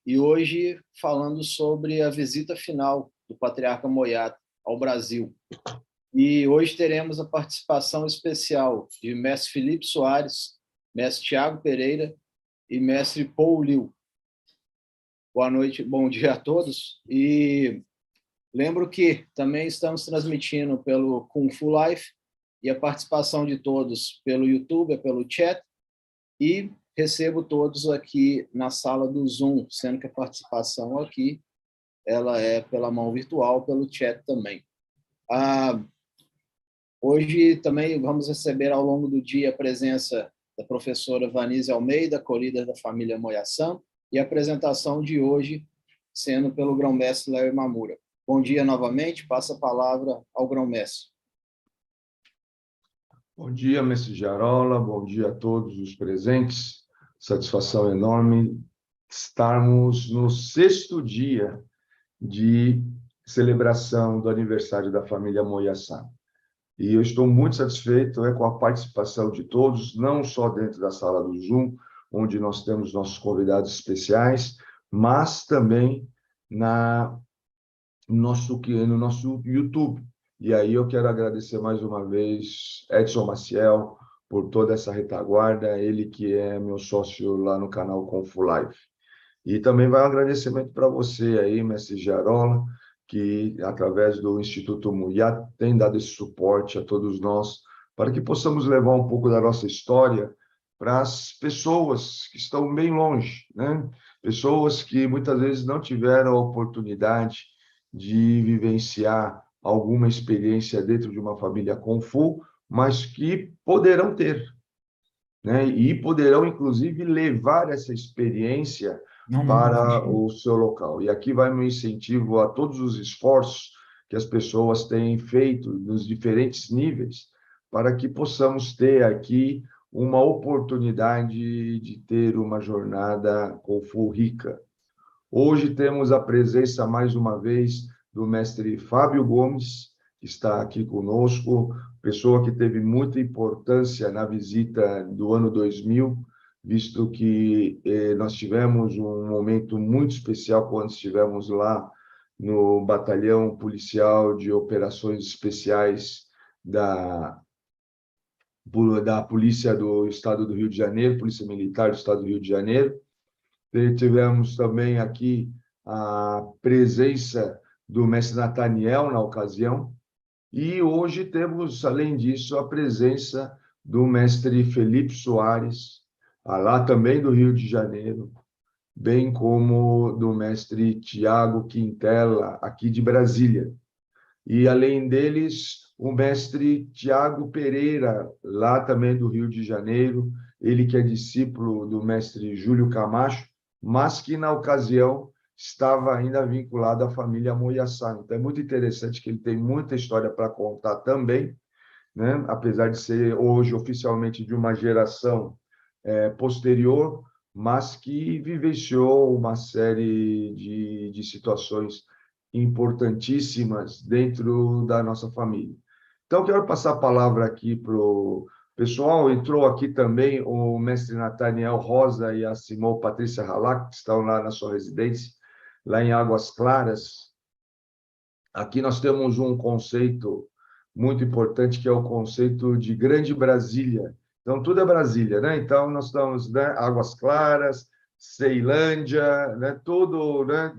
E hoje falando sobre a visita final do Patriarca Moyat ao Brasil. E hoje teremos a participação especial de mestre Felipe Soares, mestre Tiago Pereira e mestre Paul Liu. Boa noite, bom dia a todos. E lembro que também estamos transmitindo pelo Kung Fu Live e a participação de todos pelo YouTube, pelo chat, e recebo todos aqui na sala do Zoom, sendo que a participação aqui ela é pela mão virtual, pelo chat também. Hoje também vamos receber ao longo do dia a presença da professora Vanise Almeida, co-líder da família Moyasan, e a apresentação de hoje sendo pelo grão-mestre Léo Imamura. Bom dia novamente, passo a palavra ao grão-mestre. Bom dia, mestre Giarola, bom dia a todos os presentes. Satisfação enorme estarmos no 6º dia de celebração do aniversário da família Moyasan. E eu estou muito satisfeito com a participação de todos, não só dentro da sala do Zoom, onde nós temos nossos convidados especiais, mas também no nosso YouTube. E aí eu quero agradecer mais uma vez Edson Maciel por toda essa retaguarda, ele que é meu sócio lá no canal Kung Fu Live. E também vai um agradecimento para você aí, mestre Giarola, que através do Instituto Moyat tem dado esse suporte a todos nós, para que possamos levar um pouco da nossa história para as pessoas que estão bem longe, né? Pessoas que muitas vezes não tiveram a oportunidade de vivenciar alguma experiência dentro de uma família Kung Fu, mas que poderão ter, né? E poderão, inclusive, levar essa experiência para o seu local. E aqui vai meu incentivo a todos os esforços que as pessoas têm feito nos diferentes níveis, para que possamos ter aqui uma oportunidade de ter uma jornada Kung Fu rica. Hoje temos a presença, mais uma vez, do mestre Fábio Gomes, que está aqui conosco, pessoa que teve muita importância na visita do ano 2000, visto que nós tivemos um momento muito especial quando estivemos lá no Batalhão Policial de Operações Especiais da Polícia do Estado do Rio de Janeiro, Polícia Militar do Estado do Rio de Janeiro. Tivemos também aqui a presença do mestre Nathaniel na ocasião, e hoje temos, além disso, a presença do mestre Felipe Soares, lá também do Rio de Janeiro, bem como do mestre Tiago Quintela, aqui de Brasília. E, além deles, o mestre Tiago Pereira, lá também do Rio de Janeiro, ele que é discípulo do mestre Júlio Camacho, mas que, na ocasião, estava ainda vinculado à família Moyasan. Então, é muito interessante que ele tem muita história para contar também, né? Apesar de ser hoje oficialmente de uma geração posterior, mas que vivenciou uma série de situações importantíssimas dentro da nossa família. Então, quero passar a palavra aqui para o pessoal. Entrou aqui também o mestre Nathaniel Rosa e a Simão Patrícia Halak, que estão lá na sua residência, lá em Águas Claras. Aqui nós temos um conceito muito importante, que é o conceito de Grande Brasília. Então, tudo é Brasília, né? Então, nós estamos, né, Águas Claras, Ceilândia, né, tudo, né,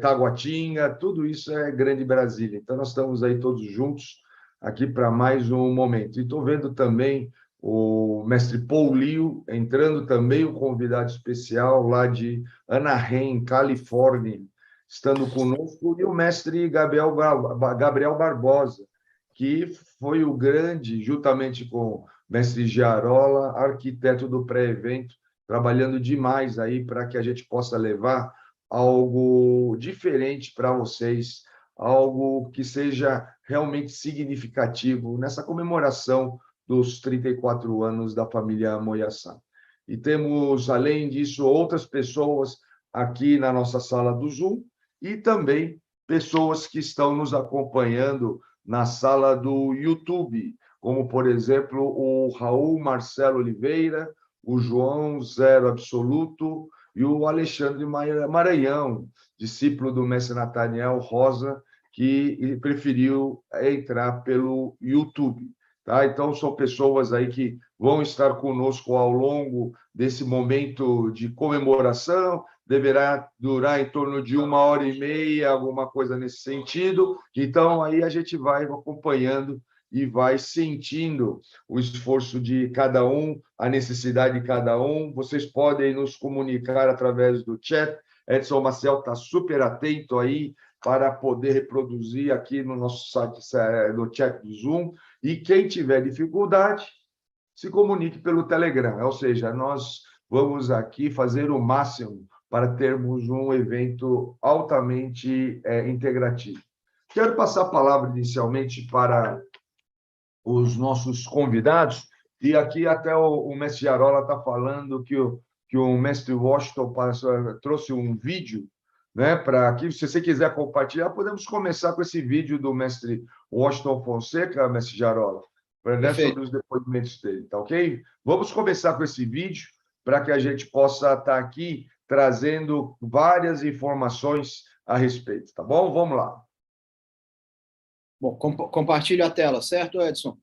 Taguatinga, tudo isso é Grande Brasília. Então, nós estamos aí todos juntos aqui para mais um momento. E estou vendo também o mestre Paul Liu, entrando também o convidado especial lá de Anaheim, Califórnia, estando conosco, e o mestre Gabriel Barbosa, que foi o grande, juntamente com o mestre Giarola, arquiteto do pré-evento, trabalhando demais aí para que a gente possa levar algo diferente para vocês, algo que seja realmente significativo nessa comemoração dos 34 anos da família Moyasan. E temos, além disso, outras pessoas aqui na nossa sala do Zoom, e também pessoas que estão nos acompanhando na sala do YouTube, como, por exemplo, o Raul Marcelo Oliveira, o João Zero Absoluto e o Alexandre Maranhão, discípulo do mestre Nathaniel Rosa, que preferiu entrar pelo YouTube. Tá? Então, são pessoas aí que vão estar conosco ao longo desse momento de comemoração, deverá durar em torno de 1h30, alguma coisa nesse sentido. Então, aí a gente vai acompanhando e vai sentindo o esforço de cada um, a necessidade de cada um. Vocês podem nos comunicar através do chat. Edson Maciel está super atento aí para poder reproduzir aqui no nosso site, no chat do Zoom. E quem tiver dificuldade, se comunique pelo Telegram. Ou seja, nós vamos aqui fazer o máximo para termos um evento altamente integrativo. Quero passar a palavra inicialmente para os nossos convidados, e aqui até o mestre Jarola está falando que o mestre Washington trouxe um vídeo, né, para aqui, se você quiser compartilhar, podemos começar com esse vídeo do mestre Washington Fonseca, mestre Jarola, para sobre os depoimentos dele, tá ok? Vamos começar com esse vídeo, para que a gente possa estar aqui trazendo várias informações a respeito, tá bom? Vamos lá. Bom, compartilho a tela, certo, Edson?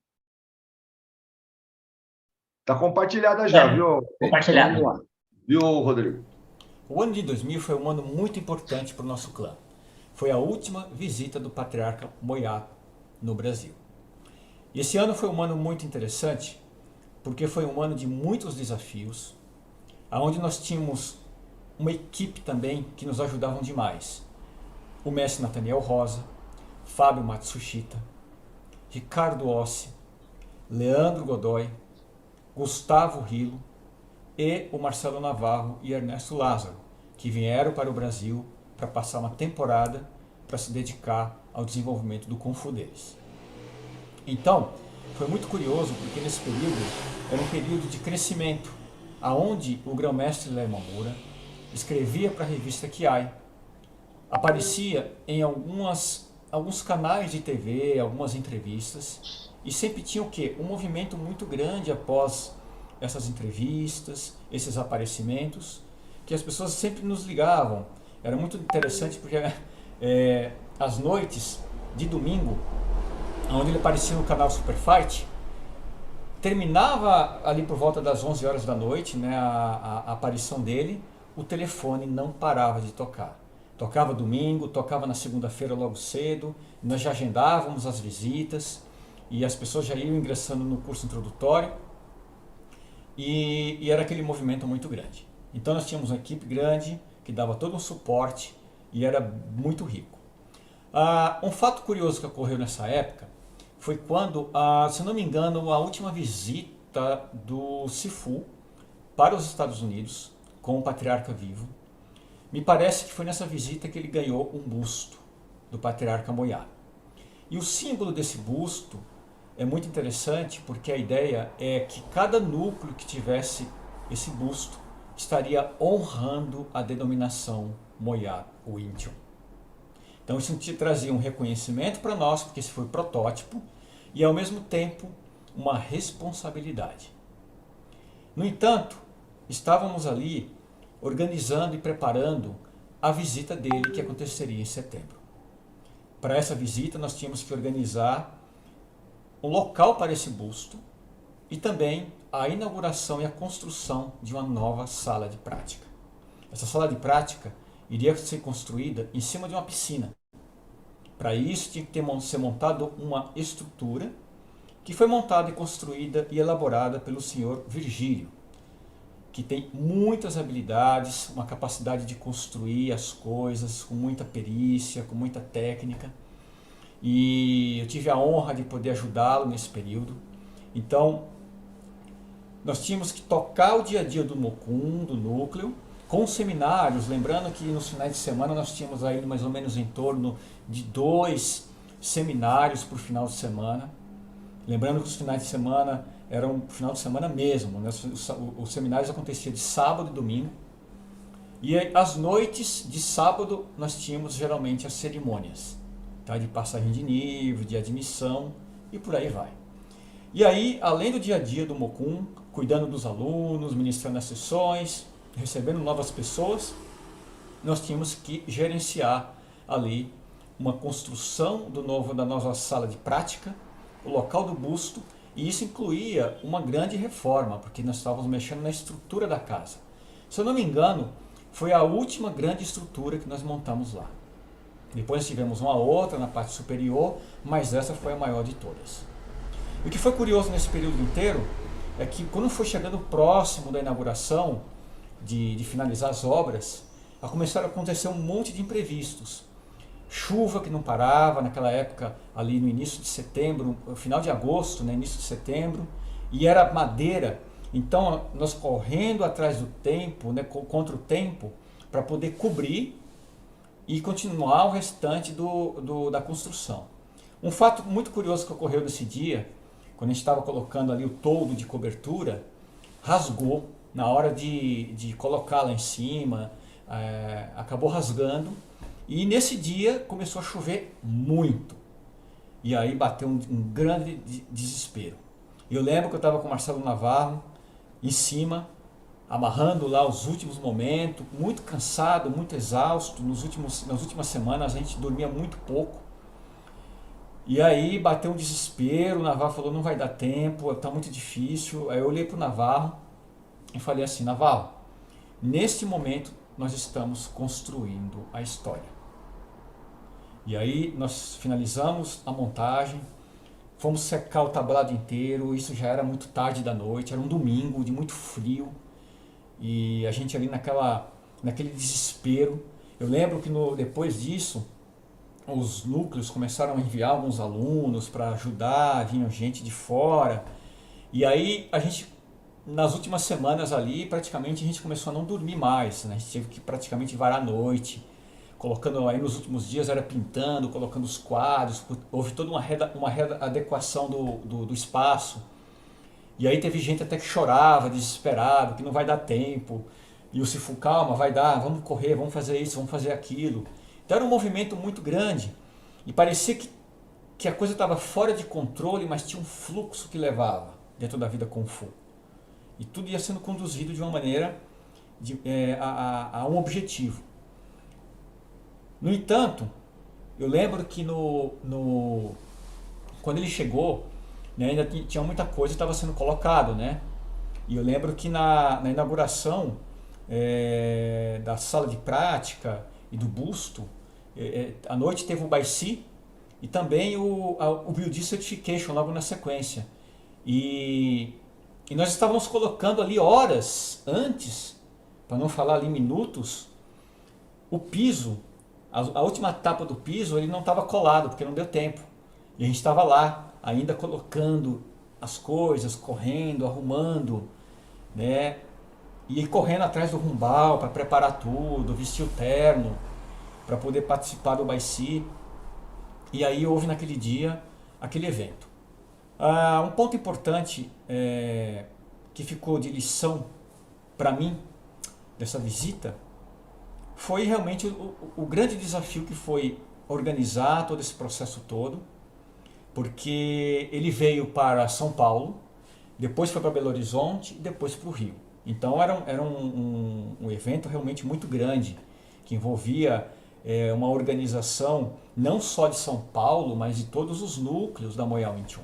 Está compartilhada já, viu? Compartilhado. Viu, Rodrigo? O ano de 2000 foi um ano muito importante para o nosso clã. Foi a última visita do patriarca Moyato no Brasil. E esse ano foi um ano muito interessante, porque foi um ano de muitos desafios, onde nós tínhamos uma equipe também que nos ajudavam demais. O mestre Nathaniel Rosa, Fábio Matsushita, Ricardo Ossi, Leandro Godoy, Gustavo Rilo e o Marcelo Navarro e Ernesto Lázaro, que vieram para o Brasil para passar uma temporada para se dedicar ao desenvolvimento do Kung Fu deles. Então, foi muito curioso porque nesse período era um período de crescimento, aonde o grão-mestre Léo Mamura escrevia para a revista Kiai, aparecia em alguns canais de TV, algumas entrevistas, e sempre tinha o quê? Um movimento muito grande após essas entrevistas, esses aparecimentos, que as pessoas sempre nos ligavam. Era muito interessante porque as noites de domingo, onde ele aparecia no canal Super Fight, terminava ali por volta das 11 horas da noite, né, a aparição dele, o telefone não parava de tocar. Tocava domingo, tocava na segunda-feira logo cedo, nós já agendávamos as visitas e as pessoas já iam ingressando no curso introdutório e era aquele movimento muito grande. Então nós tínhamos uma equipe grande que dava todo um suporte e era muito rico. Um fato curioso que ocorreu nessa época foi quando, se não me engano, a última visita do Sifu para os Estados Unidos com o patriarca vivo. Me parece que foi nessa visita que ele ganhou um busto do patriarca Moyato. E o símbolo desse busto é muito interessante porque a ideia é que cada núcleo que tivesse esse busto estaria honrando a denominação Moyato ou Índio. Então isso trazia um reconhecimento para nós, porque esse foi o protótipo, e ao mesmo tempo uma responsabilidade. No entanto, estávamos ali organizando e preparando a visita dele, que aconteceria em setembro. Para essa visita nós tínhamos que organizar um local para esse busto e também a inauguração e a construção de uma nova sala de prática. Essa sala de prática iria ser construída em cima de uma piscina. Para isso tinha que ser montada uma estrutura que foi montada e construída e elaborada pelo senhor Virgílio, que tem muitas habilidades, uma capacidade de construir as coisas com muita perícia, com muita técnica. E eu tive a honra de poder ajudá-lo nesse período. Então, nós tínhamos que tocar o dia a dia do Mocum, do núcleo, com seminários, lembrando que nos finais de semana nós tínhamos aí mais ou menos em torno de 2 seminários por final de semana. Lembrando que os finais de semana eram final de semana mesmo, né? Os seminários aconteciam de sábado e domingo. E às noites de sábado nós tínhamos geralmente as cerimônias, tá? De passagem de nível, de admissão e por aí vai. E aí, além do dia a dia do Mocum, cuidando dos alunos, ministrando as sessões, recebendo novas pessoas, nós tínhamos que gerenciar ali uma construção da nova sala de prática, o local do busto, e isso incluía uma grande reforma, porque nós estávamos mexendo na estrutura da casa. Se eu não me engano, foi a última grande estrutura que nós montamos lá. Depois tivemos uma outra na parte superior, mas essa foi a maior de todas. O que foi curioso nesse período inteiro é que quando foi chegando próximo da inauguração, de finalizar as obras, começaram a acontecer um monte de imprevistos. Chuva que não parava naquela época, ali no início de setembro, final de agosto, né, início de setembro, e era madeira, então nós correndo atrás do tempo, né, contra o tempo, para poder cobrir e continuar o restante da construção. Um fato muito curioso que ocorreu nesse dia, quando a gente estava colocando ali o toldo de cobertura, rasgou na hora de colocar lá em cima, acabou rasgando, e nesse dia começou a chover muito. E aí bateu um grande desespero. Eu lembro que eu estava com o Marcelo Navarro em cima, amarrando lá os últimos momentos, muito cansado, muito exausto. Nas últimas semanas a gente dormia muito pouco. E aí bateu um desespero, o Navarro falou, não vai dar tempo, está muito difícil. Aí eu olhei para o Navarro e falei assim, Navarro, neste momento nós estamos construindo a história. E aí nós finalizamos a montagem, fomos secar o tablado inteiro, isso já era muito tarde da noite, era um domingo de muito frio, e a gente ali naquele desespero. Eu lembro que depois disso, os núcleos começaram a enviar alguns alunos para ajudar, vinha gente de fora, e aí a gente, nas últimas semanas ali, praticamente a gente começou a não dormir mais, né? A gente teve que praticamente varar a noite, colocando aí nos últimos dias, era pintando, colocando os quadros, houve toda uma readequação do espaço. E aí teve gente até que chorava, desesperado, que não vai dar tempo. E o Cifu, calma, vai dar, vamos correr, vamos fazer isso, vamos fazer aquilo. Então era um movimento muito grande e parecia que a coisa estava fora de controle, mas tinha um fluxo que levava dentro da vida Kung Fu. E tudo ia sendo conduzido de uma maneira, a um objetivo. No entanto, eu lembro que quando ele chegou, né, ainda tinha muita coisa que estava sendo colocado, né? E eu lembro que na inauguração da sala de prática e do busto, à noite teve o Baici e também o BioD Certification logo na sequência. E nós estávamos colocando ali horas antes, para não falar ali minutos, o piso. A última tapa do piso ele não estava colado, porque não deu tempo. E a gente estava lá, ainda colocando as coisas, correndo, arrumando, né? E correndo atrás do rumbal para preparar tudo, vestir o terno, para poder participar do Baici. E aí houve naquele dia aquele evento. Um ponto importante que ficou de lição para mim dessa visita foi realmente o grande desafio que foi organizar todo esse processo todo, porque ele veio para São Paulo, depois foi para Belo Horizonte e depois para o Rio. Então era um evento realmente muito grande, que envolvia uma organização não só de São Paulo, mas de todos os núcleos da Moyal 21.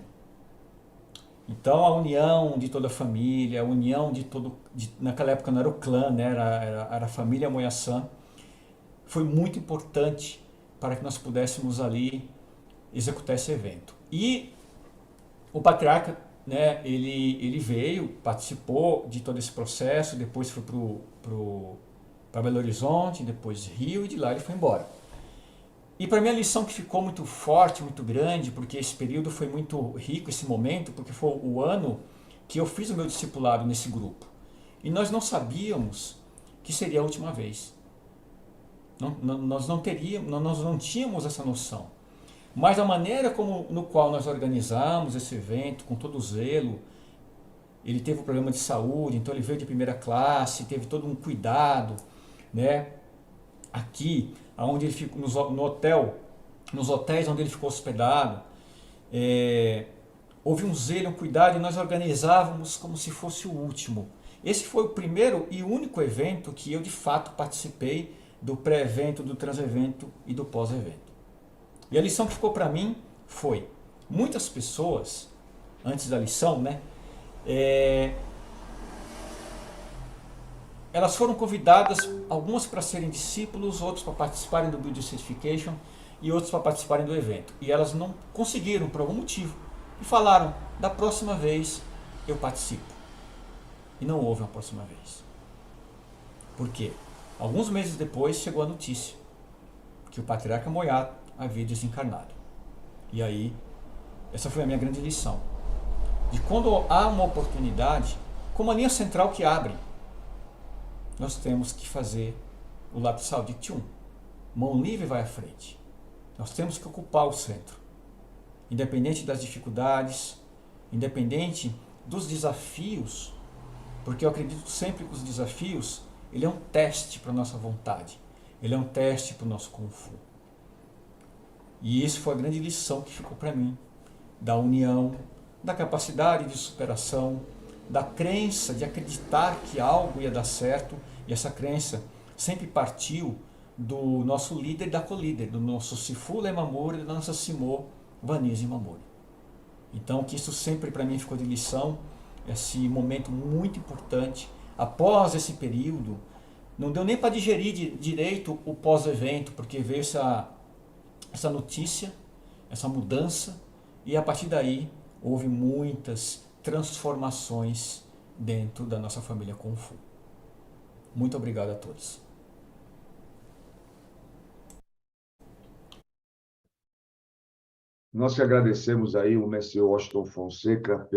Então a união de toda a família, a união naquela época não era o clã, né? era a família Moyasan, foi muito importante para que nós pudéssemos ali executar esse evento. E o patriarca, né, ele veio, participou de todo esse processo, depois foi para Belo Horizonte, depois Rio, e de lá ele foi embora. E para mim a lição que ficou muito forte, muito grande, porque esse período foi muito rico, esse momento, porque foi o ano que eu fiz o meu discipulado nesse grupo. E nós não sabíamos que seria a última vez. Nós não tínhamos essa noção. Mas a maneira no qual nós organizamos esse evento, com todo o zelo, ele teve um problema de saúde, então ele veio de primeira classe, teve todo um cuidado, né? Aqui, onde ele ficou, nos hotéis onde ele ficou hospedado, houve um zelo, um cuidado, e nós organizávamos como se fosse o último. Esse foi o primeiro e único evento que eu de fato participei do pré-evento, do trans-evento e do pós-evento. E a lição que ficou para mim foi, muitas pessoas, antes da lição, né, elas foram convidadas, algumas para serem discípulos, outros para participarem do Build Certification e outros para participarem do evento. E elas não conseguiram por algum motivo. E falaram, da próxima vez eu participo. E não houve uma próxima vez. Por quê? Alguns meses depois chegou a notícia que o patriarca Moyat havia desencarnado. E aí, essa foi a minha grande lição. De quando há uma oportunidade, como a linha central que abre, nós temos que fazer o lapsal de Tchum. Mão livre vai à frente. Nós temos que ocupar o centro. Independente das dificuldades, independente dos desafios, porque eu acredito sempre que os desafios, ele é um teste para a nossa vontade, ele é um teste para o nosso Kung Fu. E isso foi a grande lição que ficou para mim, da união, da capacidade de superação, da crença de acreditar que algo ia dar certo, e essa crença sempre partiu do nosso líder e da co-líder, do nosso Sifu Lemamura e da nossa Simo Vanise Mamori. Então, que isso sempre para mim ficou de lição, esse momento muito importante. Após esse período, não deu nem para digerir direito o pós-evento, porque veio essa notícia, essa mudança, e a partir daí houve muitas transformações dentro da nossa família Kung Fu. Muito obrigado a todos. Nós que agradecemos aí o mestre Washington Fonseca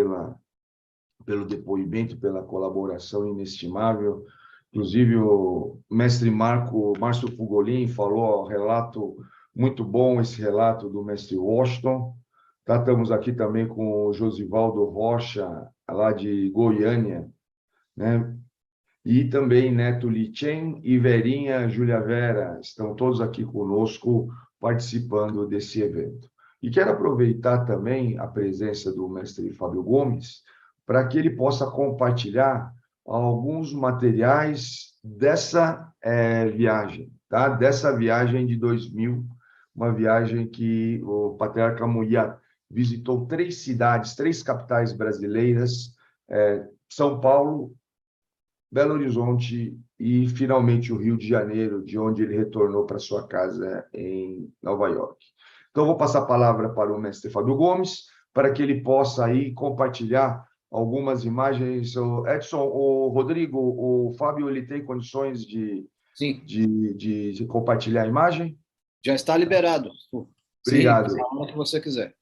pelo depoimento, pela colaboração inestimável. Inclusive, o mestre Márcio Fugolin falou, relato muito bom, esse relato do mestre Washington. Estamos aqui também com o Josivaldo Rocha, lá de Goiânia, né? E também Neto Lichen e Verinha Júlia Vera, estão todos aqui conosco participando desse evento. E quero aproveitar também a presença do mestre Fábio Gomes para que ele possa compartilhar alguns materiais dessa viagem, tá? Dessa viagem de 2000, uma viagem que o patriarca Moyat visitou 3 cidades, 3 capitais brasileiras, São Paulo, Belo Horizonte e, finalmente, o Rio de Janeiro, de onde ele retornou para sua casa em Nova York. Então, vou passar a palavra para o mestre Fábio Gomes, para que ele possa aí compartilhar algumas imagens. Edson, o Rodrigo, o Fábio, ele tem condições de compartilhar a imagem? Já está liberado. Obrigado. Sim, a hora que você quiser.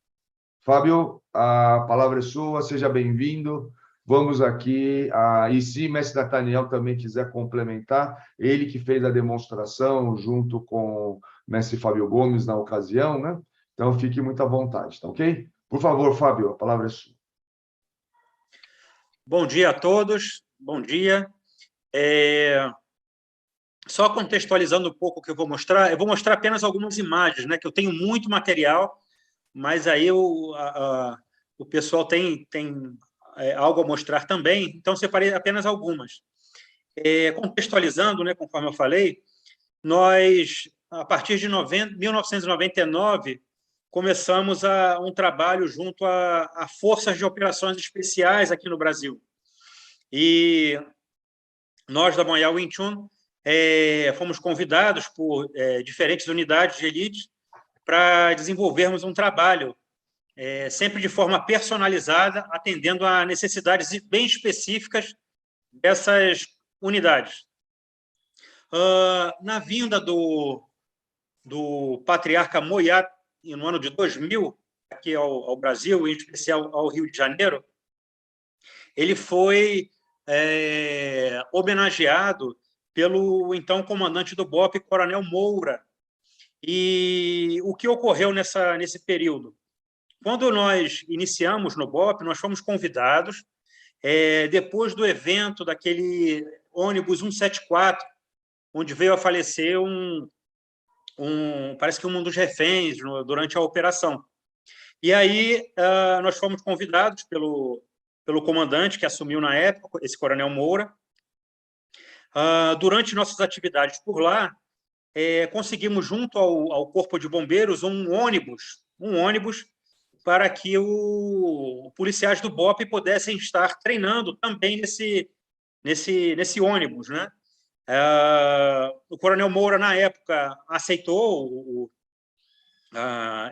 Fábio, a palavra é sua, seja bem-vindo. Vamos aqui, e se mestre Nathaniel também quiser complementar, ele que fez a demonstração junto com o mestre Fábio Gomes na ocasião, né? Então, fique muito à vontade, tá ok? Por favor, Fábio, a palavra é sua. Bom dia a todos, bom dia. Só contextualizando um pouco o que eu vou mostrar apenas algumas imagens, né? Que eu tenho muito material, mas aí o pessoal tem algo a mostrar também, então separei apenas algumas. Contextualizando, né, conforme eu falei, nós, a partir de 1999, começamos um trabalho junto a forças de operações especiais aqui no Brasil. E nós, da Moyat Wing Chun, fomos convidados por diferentes unidades de elite para desenvolvermos um trabalho sempre de forma personalizada, atendendo a necessidades bem específicas dessas unidades. Na vinda do patriarca Moyat, no ano de 2000, aqui ao Brasil, em especial ao Rio de Janeiro, ele foi homenageado pelo então comandante do BOP, Coronel Moura. E o que ocorreu nesse período? Quando nós iniciamos no BOP, nós fomos convidados, depois do evento daquele ônibus 174, onde veio a falecer parece que um dos reféns durante a operação. E aí nós fomos convidados pelo comandante que assumiu na época, esse Coronel Moura, Durante nossas atividades por lá, conseguimos, junto ao Corpo de Bombeiros, um ônibus para que os policiais do BOPE pudessem estar treinando também nesse ônibus, né? O Coronel Moura, na época, aceitou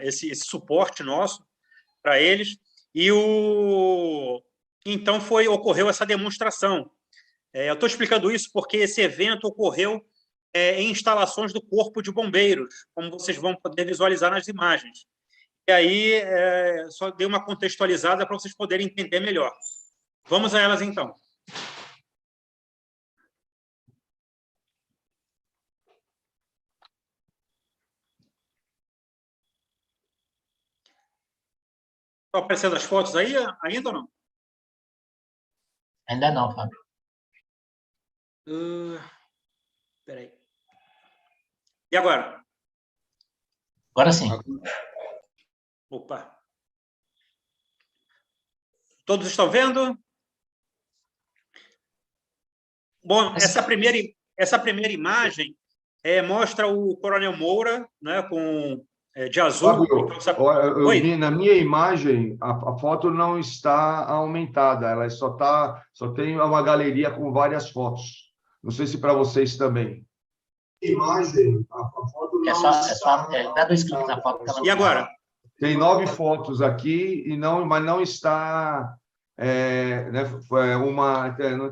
esse suporte nosso para eles, e então ocorreu essa demonstração. Eu estou explicando isso porque esse evento ocorreu em instalações do Corpo de Bombeiros, como vocês vão poder visualizar nas imagens. E aí, só dei uma contextualizada para vocês poderem entender melhor. Vamos a elas, então. Estão aparecendo as fotos aí ainda ou não? Ainda não, Fábio. Espera aí. E agora? Agora sim. Opa. Todos estão vendo? Bom, essa primeira imagem mostra o Coronel Moura, né, de azul. Fábio, na minha imagem, a foto não está aumentada, ela só tem uma galeria com várias fotos. Não sei se para vocês também. Imagem, a foto não está descrito na foto. E agora? Tem 9 fotos aqui, mas não está né,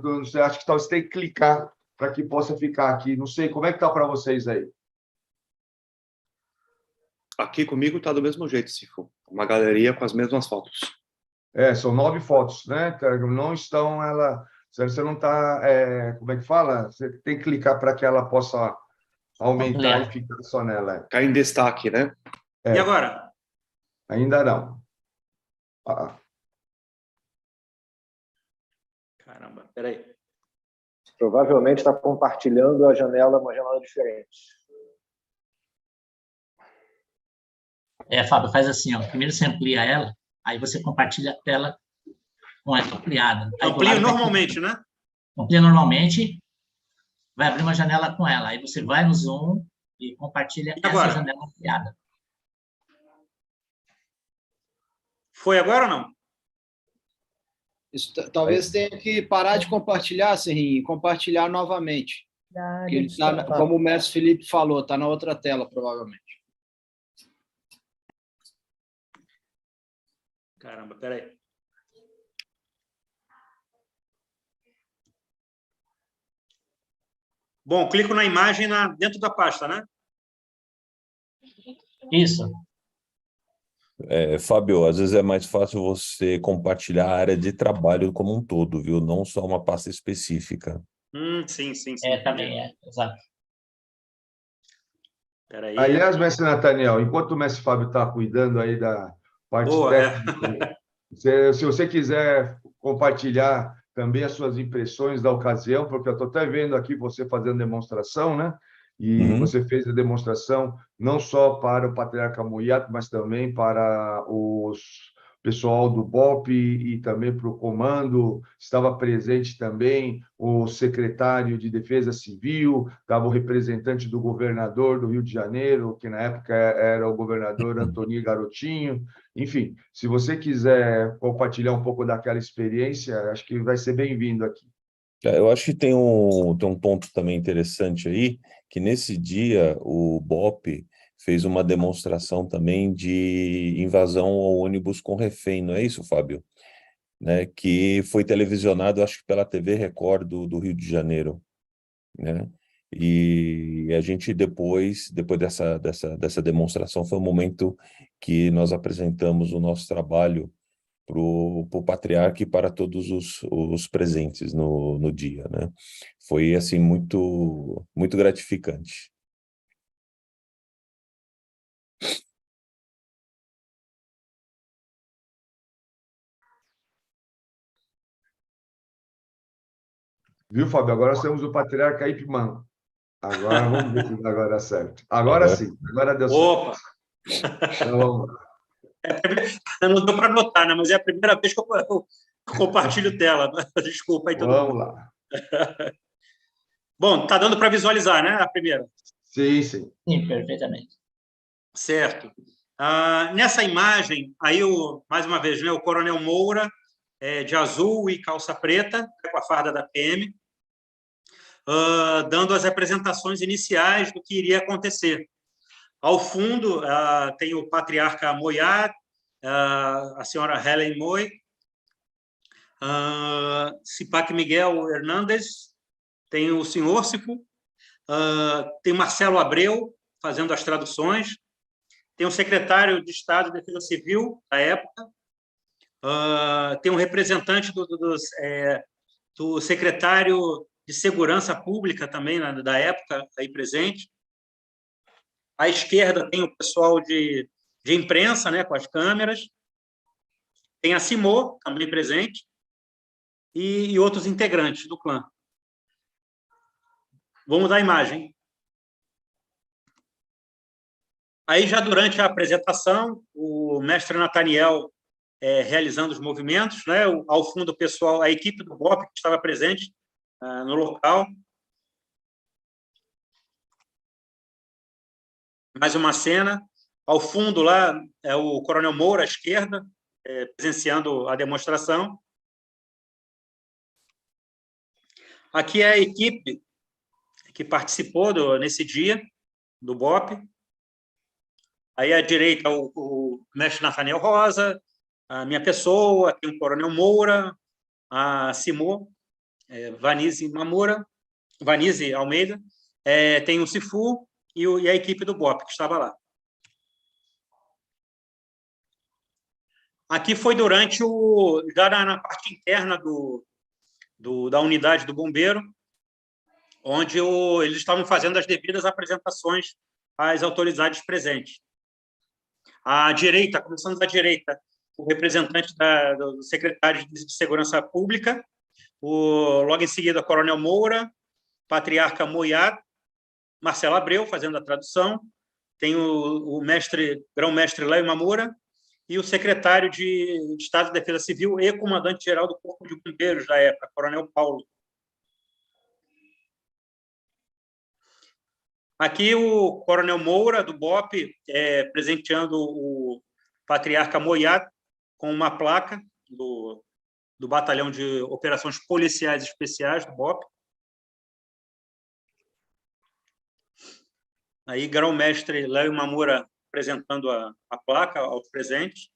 não sei, acho que talvez tem que clicar para que possa ficar aqui. Não sei, como é que está para vocês aí? Aqui comigo está do mesmo jeito, se for uma galeria com as mesmas fotos. São 9 fotos, né? Não estão, você não está, como é que fala? Você tem que clicar para que ela possa aumentar e ficar só nela. Cai em destaque, né? E agora? Ainda não. Caramba, peraí. Provavelmente está compartilhando uma janela diferente. Fábio, faz assim, ó. Primeiro você amplia ela, aí você compartilha a tela com ela ampliada. Amplia normalmente, né? Amplia normalmente, vai abrir uma janela com ela. Aí você vai no Zoom e compartilha essa janela ampliada. Foi agora ou não? Isso, talvez tenha que parar de compartilhar, Serrinho, e compartilhar novamente. Ele como o mestre Felipe falou, está na outra tela, provavelmente. Caramba, peraí. Bom, clico na imagem dentro da pasta, né? Isso. Fábio, às vezes é mais fácil você compartilhar a área de trabalho como um todo, viu? Não só uma pasta específica. Sim. Também exato. Peraí. Aliás, mestre Nathaniel, enquanto o mestre Fábio está cuidando aí da parte técnica, se você quiser compartilhar também as suas impressões da ocasião, porque eu estou até vendo aqui você fazendo demonstração, né? E você fez a demonstração não só para o Patriarca Moyato, mas também para o pessoal do BOPE e também para o comando. Estava presente também o secretário de Defesa Civil, estava o representante do governador do Rio de Janeiro, que na época era o governador Antônio Garotinho. Enfim, se você quiser compartilhar um pouco daquela experiência, acho que vai ser bem-vindo aqui. Eu acho que tem um ponto também interessante aí, que nesse dia o BOPE fez uma demonstração também de invasão ao ônibus com refém, não é isso, Fábio? Né? Que foi televisionado, acho que pela TV Record do Rio de Janeiro, né? E a gente depois dessa demonstração, foi o momento que nós apresentamos o nosso trabalho para o Patriarca e para todos os presentes no dia, né? Foi, assim, muito, muito gratificante. Viu, Fábio? Agora nós temos o Patriarca Ipman. Agora vamos ver se agora dá certo. Agora sim, agora deu certo. Opa! Então, vamos lá. Não deu para notar, né? Mas é a primeira vez que eu compartilho tela. Desculpa aí todo mundo. Vamos lá. Bom, está dando para visualizar, né, a primeira? Sim, sim. Sim, perfeitamente. Certo. Nessa imagem, aí, mais uma vez, né, o Coronel Moura, de azul e calça preta, com a farda da PM, dando as apresentações iniciais do que iria acontecer. Ao fundo, tem o patriarca Moyad, a senhora Helen Moy, Cipac Miguel Hernández, tem o senhor Cifu, tem Marcelo Abreu fazendo as traduções, tem o secretário de Estado de Defesa Civil da época, tem um representante do secretário de Segurança Pública também da época aí presente. À esquerda tem o pessoal de imprensa, né, com as câmeras. Tem a Simô, também presente, e outros integrantes do clã. Vamos dar a imagem. Aí, já durante a apresentação, o mestre Nathaniel realizando os movimentos, né? Ao fundo, o pessoal, a equipe do BOP que estava presente no local. Mais uma cena. Ao fundo, lá, é o Coronel Moura, à esquerda, presenciando a demonstração. Aqui é a equipe que participou nesse dia, do BOP. Aí, à direita, o mestre Nathaniel Rosa, a minha pessoa, tem o Coronel Moura, a Simô, Vanise Almeida, tem o Cifu e a equipe do BOP, que estava lá. Aqui foi durante já na parte interna da unidade do bombeiro, onde eles estavam fazendo as devidas apresentações às autoridades presentes. À direita, começando da direita, o representante do secretário de Segurança Pública, logo em seguida, o Coronel Moura, Patriarca Moyad, Marcelo Abreu, fazendo a tradução, tem o grão-mestre Léo Mamura e o secretário de Estado de Defesa Civil e comandante-geral do Corpo de Bombeiros da época, Coronel Paulo. Aqui o Coronel Moura, do BOP, presenteando o Patriarca Moyad com uma placa do Batalhão de Operações Policiais Especiais do BOP. Aí, grão-mestre Léo Mamura apresentando a placa aos presentes.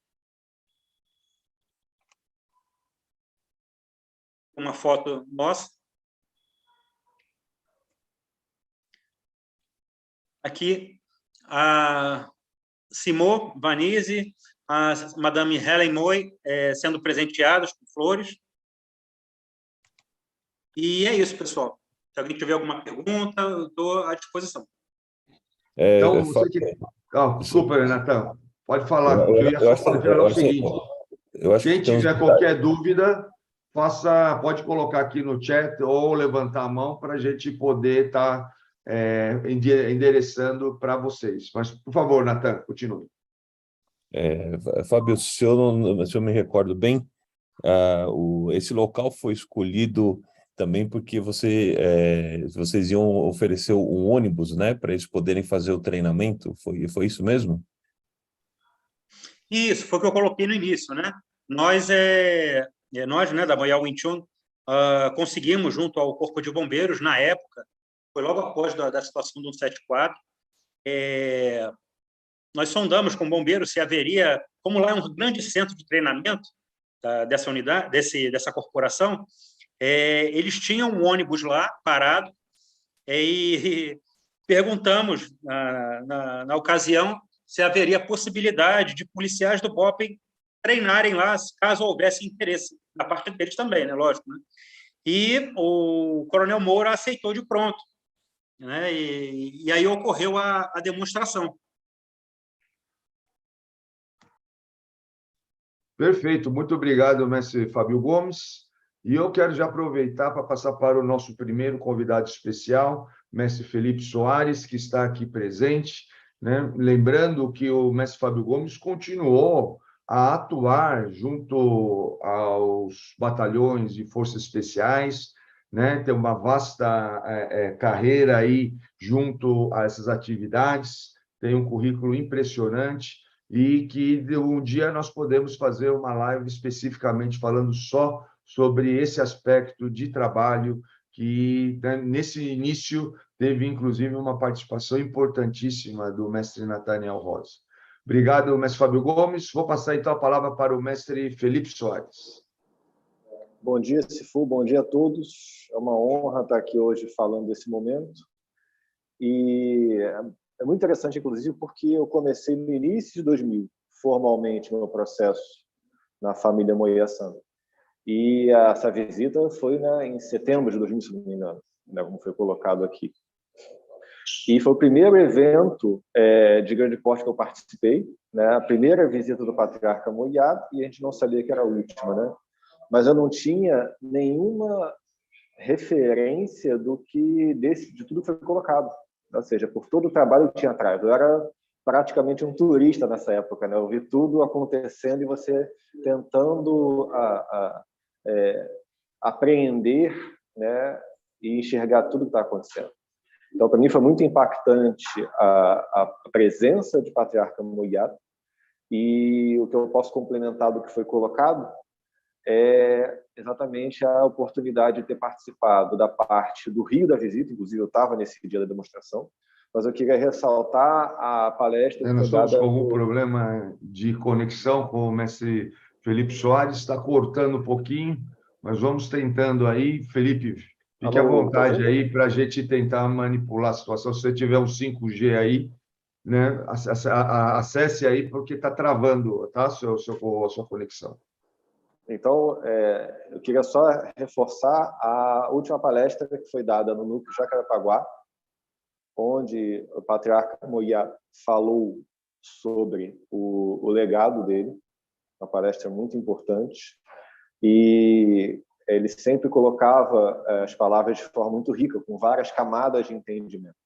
Uma foto nossa. Aqui, a Simô, Vanise, a Madame Helen Moy sendo presenteadas com flores. E é isso, pessoal. Se alguém tiver alguma pergunta, eu estou à disposição. Então, você que... desculpa, Renatão. Pode falar, porque eu ia só falar o seguinte. Quem tiver qualquer dúvida, pode colocar aqui no chat ou levantar a mão para a gente poder estar endereçando para vocês. Mas, por favor, Natan, continue. Fábio, se eu me recordo bem, esse local foi escolhido também porque vocês iam oferecer um ônibus, né, para eles poderem fazer o treinamento. Foi isso mesmo? Isso, foi o que eu coloquei no início, né? Nós, né, da Moyal Wing Chun, conseguimos, junto ao Corpo de Bombeiros, na época, foi logo após da situação do 174, nós sondamos com bombeiros se haveria, como lá é um grande centro de treinamento dessa unidade, dessa corporação, eles tinham um ônibus lá, parado, e perguntamos, na ocasião, se haveria possibilidade de policiais do BOP treinarem lá, caso houvesse interesse, da parte deles também, né, lógico, né? E o Coronel Moura aceitou de pronto, né? E aí ocorreu a demonstração. Perfeito, muito obrigado, mestre Fábio Gomes. E eu quero já aproveitar para passar para o nosso primeiro convidado especial, mestre Felipe Soares, que está aqui presente, né? Lembrando que o mestre Fábio Gomes continuou a atuar junto aos batalhões e forças especiais, né? Tem uma vasta carreira aí junto a essas atividades, tem um currículo impressionante e que um dia nós podemos fazer uma live especificamente falando só sobre esse aspecto de trabalho que, né, nesse início teve inclusive uma participação importantíssima do mestre Nathaniel Rosa. Obrigado, mestre Fábio Gomes. Vou passar então a palavra para o mestre Felipe Soares. Bom dia, Sifu, bom dia a todos. É uma honra estar aqui hoje falando desse momento. E é muito interessante, inclusive, porque eu comecei no início de 2000, formalmente, meu processo na família Moya-san. E essa visita foi, né, em setembro de 2000, se não me engano, né, como foi colocado aqui. E foi o primeiro evento de grande porte que eu participei, né, a primeira visita do Patriarca Moya, e a gente não sabia que era a última, né? Mas eu não tinha nenhuma referência de tudo que foi colocado. Ou seja, por todo o trabalho que tinha atrás. Eu era praticamente um turista nessa época, né? Eu vi tudo acontecendo e você tentando apreender, né? E enxergar tudo que está acontecendo. Então, para mim, foi muito impactante a presença de Patriarca Moya, e o que eu posso complementar do que foi colocado é exatamente a oportunidade de ter participado da parte do Rio da visita, inclusive eu estava nesse dia da demonstração, mas eu queria ressaltar a palestra que Nós foi estamos dada... com algum problema de conexão com o mestre Felipe Soares, está cortando um pouquinho, mas vamos tentando aí. Felipe, fique à vontade aí para a gente tentar manipular a situação. Se você tiver um 5G aí, né, acesse aí, porque está travando, tá, a sua conexão. Então, eu queria só reforçar a última palestra que foi dada no Núcleo Jacarepaguá, onde o Patriarca Moya falou sobre o legado dele, uma palestra muito importante, e ele sempre colocava as palavras de forma muito rica, com várias camadas de entendimento.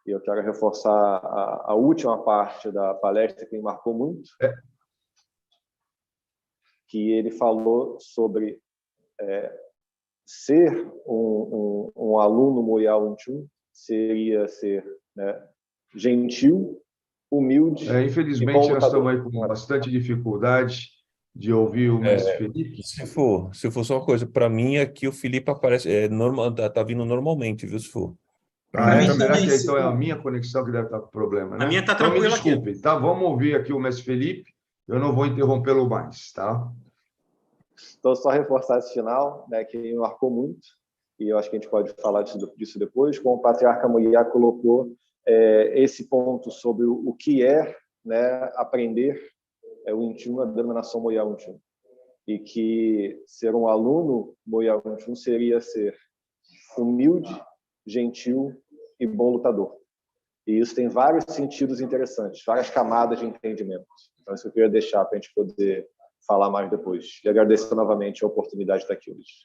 E eu quero reforçar a última parte da palestra que me marcou muito, que ele falou sobre ser um aluno Moya Wing Chun seria ser, né, gentil, humilde. Infelizmente, nós estamos aí com bastante dificuldade de ouvir o mestre Felipe. Se for só uma coisa, para mim aqui o Felipe aparece, normal, tá vindo normalmente, viu, se for. Será que então é a minha conexão que deve estar com problema, né? A minha está então, tranquila me desculpe, aqui. tá? Vamos ouvir aqui o mestre Felipe. Eu não vou interrompê-lo mais, tá? Então, só reforçar esse final, né, que me marcou muito, e eu acho que a gente pode falar disso depois, como o Patriarca Moya colocou esse ponto sobre o que é, né, aprender o Wing Chun, a denominação Moya Wing Chun. E que ser um aluno Moya Wing Chun seria ser humilde, gentil e bom lutador. E isso tem vários sentidos interessantes, várias camadas de entendimento. Então, isso eu queria deixar para a gente poder falar mais depois. E agradeço novamente a oportunidade de estar aqui hoje.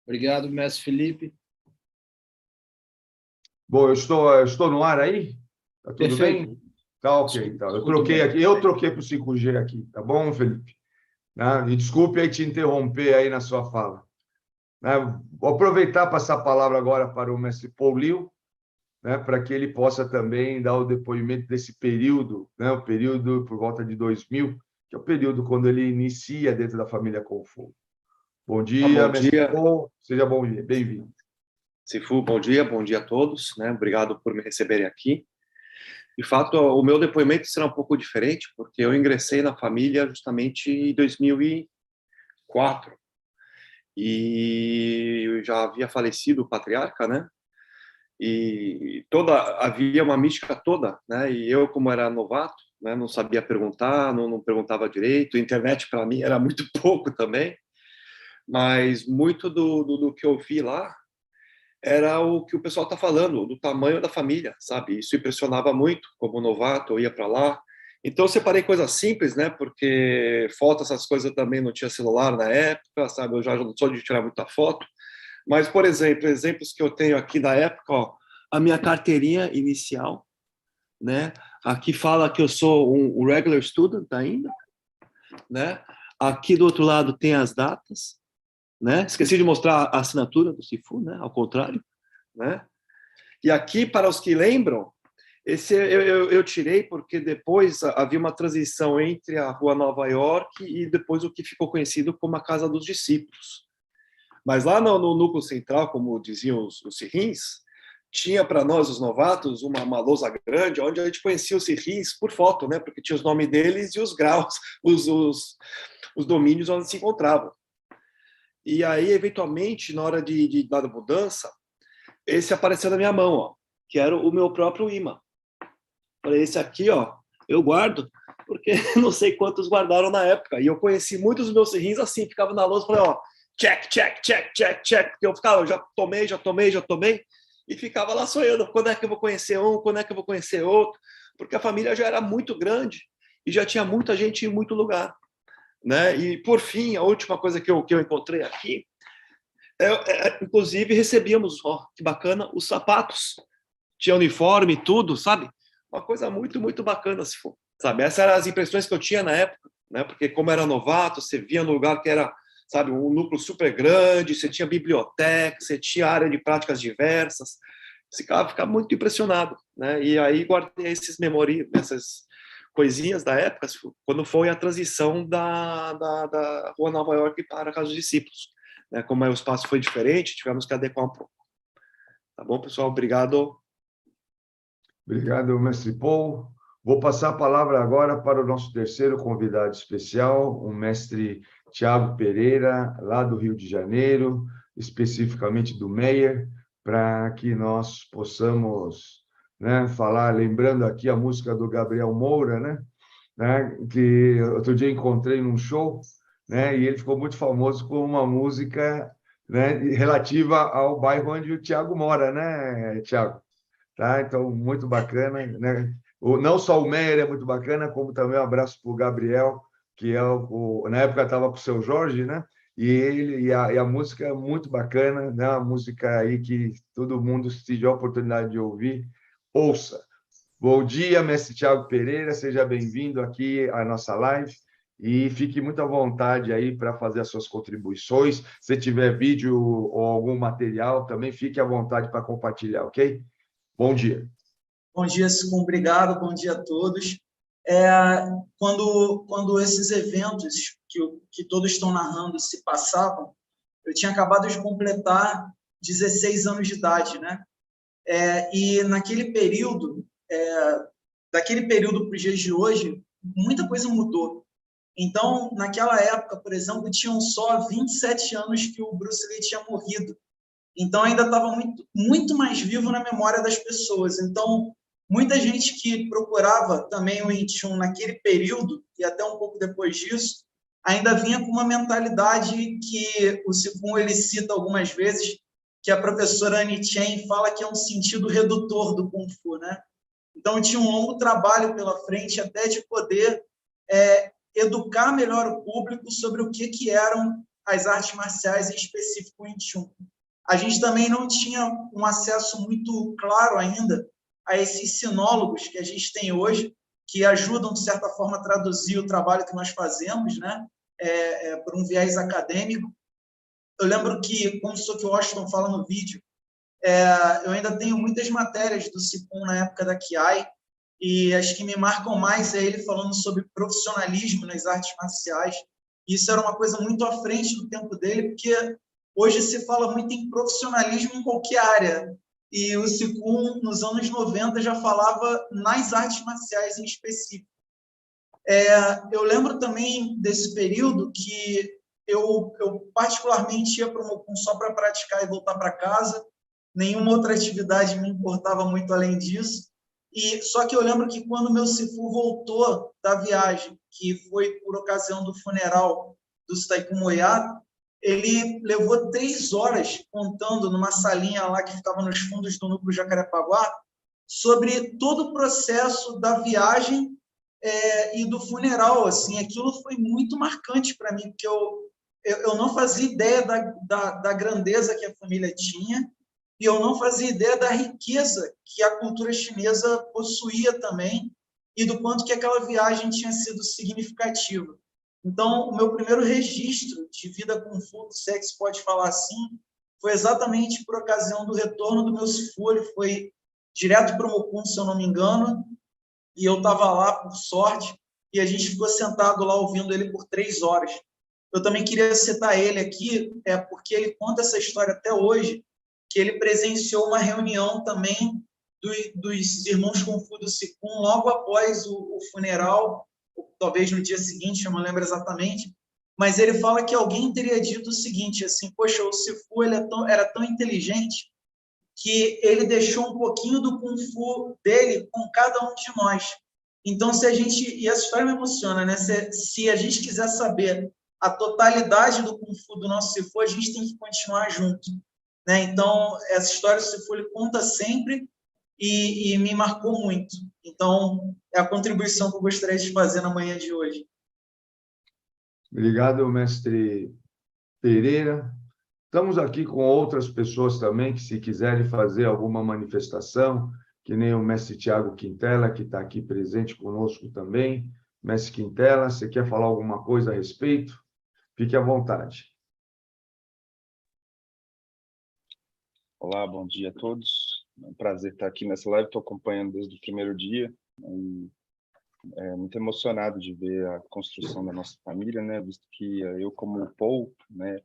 Obrigado, mestre Felipe. Bom, eu estou no ar aí? Tá tudo Perfeito. bem? Tá ok, então. Eu troquei para o 5G aqui, tá bom, Felipe? E desculpe aí te interromper aí na sua fala. Vou aproveitar e passar a palavra agora para o mestre Paul Liu, né, para que ele possa também dar o depoimento desse período, né, o período por volta de 2000, que é o período quando ele inicia dentro da família Kung Fu. Bom dia, mestre Paul. Seja bem-vindo. Sifu, bom dia a todos, né? Obrigado por me receberem aqui. De fato, o meu depoimento será um pouco diferente, porque eu ingressei na família justamente em 2004. E já havia falecido o patriarca, né? E havia uma mística toda, né? E eu, como era novato, né, não sabia perguntar, não perguntava direito. A internet, para mim, era muito pouco também. Mas muito do que eu vi lá era o que o pessoal está falando, do tamanho da família, sabe? Isso impressionava muito. Como novato, eu ia para lá. Então, eu separei coisas simples, né? Porque falta essas coisas também, não tinha celular na época, sabe? Eu já não sou de tirar muita foto. Mas, por exemplo, exemplos que eu tenho aqui da época, ó, a minha carteirinha inicial, né? Aqui fala que eu sou um regular student ainda, né? Aqui do outro lado tem as datas, né? Esqueci de mostrar a assinatura do Sifu, né? Ao contrário, né? E aqui, para os que lembram, esse eu tirei porque depois havia uma transição entre a Rua Nova York e depois o que ficou conhecido como a Casa dos Discípulos. Mas lá no núcleo central, como diziam os sirrins, tinha para nós, os novatos, uma lousa grande, onde a gente conhecia os sirrins por foto, né? Porque tinha os nomes deles e os graus, os domínios onde se encontravam. E aí, eventualmente, na hora da mudança, esse apareceu na minha mão, ó, que era o meu próprio imã. Falei, esse aqui, ó, eu guardo, porque não sei quantos guardaram na época. E eu conheci muitos dos meus sirrins assim, ficava na lousa, falei, ó, check, check, check, check, check, porque eu ficava, já tomei, e ficava lá sonhando, quando é que eu vou conhecer um, quando é que eu vou conhecer outro, porque a família já era muito grande e já tinha muita gente em muito lugar, né? E, por fim, a última coisa que eu encontrei aqui, inclusive, recebíamos, ó, que bacana, os sapatos, tinha uniforme e tudo, sabe? Uma coisa muito, muito bacana, se for, sabe? Essas eram as impressões que eu tinha na época, né? Porque como era novato, você via num lugar que era, sabe, um núcleo super grande, você tinha biblioteca, você tinha área de práticas diversas, você ficava muito impressionado, né? E aí guardei essas coisinhas da época, quando foi a transição da Rua Nova York para a Casa dos Discípulos, né? Como o espaço foi diferente, tivemos que adequar um pouco. Tá bom, pessoal? Obrigado. Obrigado, mestre Paul. Vou passar a palavra agora para o nosso terceiro convidado especial, o mestre Tiago Pereira, lá do Rio de Janeiro, especificamente do Meyer, para que nós possamos, né, falar, lembrando aqui a música do Gabriel Moura, né, que outro dia encontrei num show, né, e ele ficou muito famoso com uma música, né, relativa ao bairro onde o Tiago mora, né, Tiago? Tá? Então, muito bacana, né? Não só o Meyer é muito bacana, como também um abraço para o Gabriel, que é na época estava com o seu Jorge, né? E a música é muito bacana, né? Uma música aí que todo mundo, se tiver a oportunidade de ouvir, ouça. Bom dia, mestre Tiago Pereira, seja bem-vindo aqui à nossa live e fique muito à vontade aí para fazer as suas contribuições. Se tiver vídeo ou algum material, também fique à vontade para compartilhar, ok? Bom dia. Bom dia, Sifu, obrigado, bom dia a todos. Quando esses eventos que todos estão narrando se passavam, eu tinha acabado de completar 16 anos de idade, né? E naquele período, daquele período para os dias de hoje, muita coisa mudou. Então, naquela época, por exemplo, tinham só 27 anos que o Bruce Lee tinha morrido. Então, ainda estava muito, muito mais vivo na memória das pessoas. Então, muita gente que procurava também o Wing Chun naquele período, e até um pouco depois disso, ainda vinha com uma mentalidade que o Sifu ele cita algumas vezes, que a professora Annie Chen fala que é um sentido redutor do Kung Fu, né? Então, tinha um longo trabalho pela frente até de poder educar melhor o público sobre o que eram as artes marciais, em específico o Wing Chun. A gente também não tinha um acesso muito claro ainda a esses sinólogos que a gente tem hoje, que ajudam, de certa forma, a traduzir o trabalho que nós fazemos, né? Por um viés acadêmico. Eu lembro que, como o Sophie Washington fala no vídeo, eu ainda tenho muitas matérias do Sifu na época da Kiai, e as que me marcam mais é ele falando sobre profissionalismo nas artes marciais. Isso era uma coisa muito à frente do tempo dele, porque hoje se fala muito em profissionalismo em qualquer área, e o Sifu, nos anos 90, já falava nas artes marciais em específico. Eu lembro também desse período que eu particularmente ia para o Mocum só para praticar e voltar para casa, nenhuma outra atividade me importava muito além disso, só que eu lembro que quando meu Sifu voltou da viagem, que foi por ocasião do funeral do Sutaiku Moyato, ele levou 3 horas contando numa salinha lá que ficava nos fundos do núcleo Jacarepaguá sobre todo o processo da viagem e do funeral. Assim, aquilo foi muito marcante para mim, porque eu não fazia ideia da grandeza que a família tinha e eu não fazia ideia da riqueza que a cultura chinesa possuía também e do quanto que aquela viagem tinha sido significativa. Então, o meu primeiro registro de vida Kung Fu, se é que se pode falar assim, foi exatamente por ocasião do retorno do meu Sifu. Ele foi direto para o Mukun, se eu não me engano, e eu estava lá, por sorte, e a gente ficou sentado lá ouvindo ele por 3 horas. Eu também queria citar ele aqui, porque ele conta essa história até hoje, que ele presenciou uma reunião também dos irmãos Kung Fu do Sicum logo após o funeral, talvez no dia seguinte, eu não lembro exatamente, mas ele fala que alguém teria dito o seguinte, assim, poxa, o Sifu era tão inteligente que ele deixou um pouquinho do Kung Fu dele com cada um de nós. Então, se a gente... E essa história me emociona, né? Se a gente quiser saber a totalidade do Kung Fu do nosso Sifu, a gente tem que continuar junto, né? Então, essa história do Sifu ele conta sempre e me marcou muito. Então, é a contribuição que eu gostaria de fazer na manhã de hoje. Obrigado, mestre Pereira. Estamos aqui com outras pessoas também que, se quiserem fazer alguma manifestação, que nem o mestre Tiago Quintela, que está aqui presente conosco também. Mestre Quintela, você quer falar alguma coisa a respeito? Fique à vontade. Olá, bom dia a todos. É um prazer estar aqui nessa live, estou acompanhando desde o primeiro dia. E muito emocionado de ver a construção da nossa família, né? Visto que eu, como Paul, né,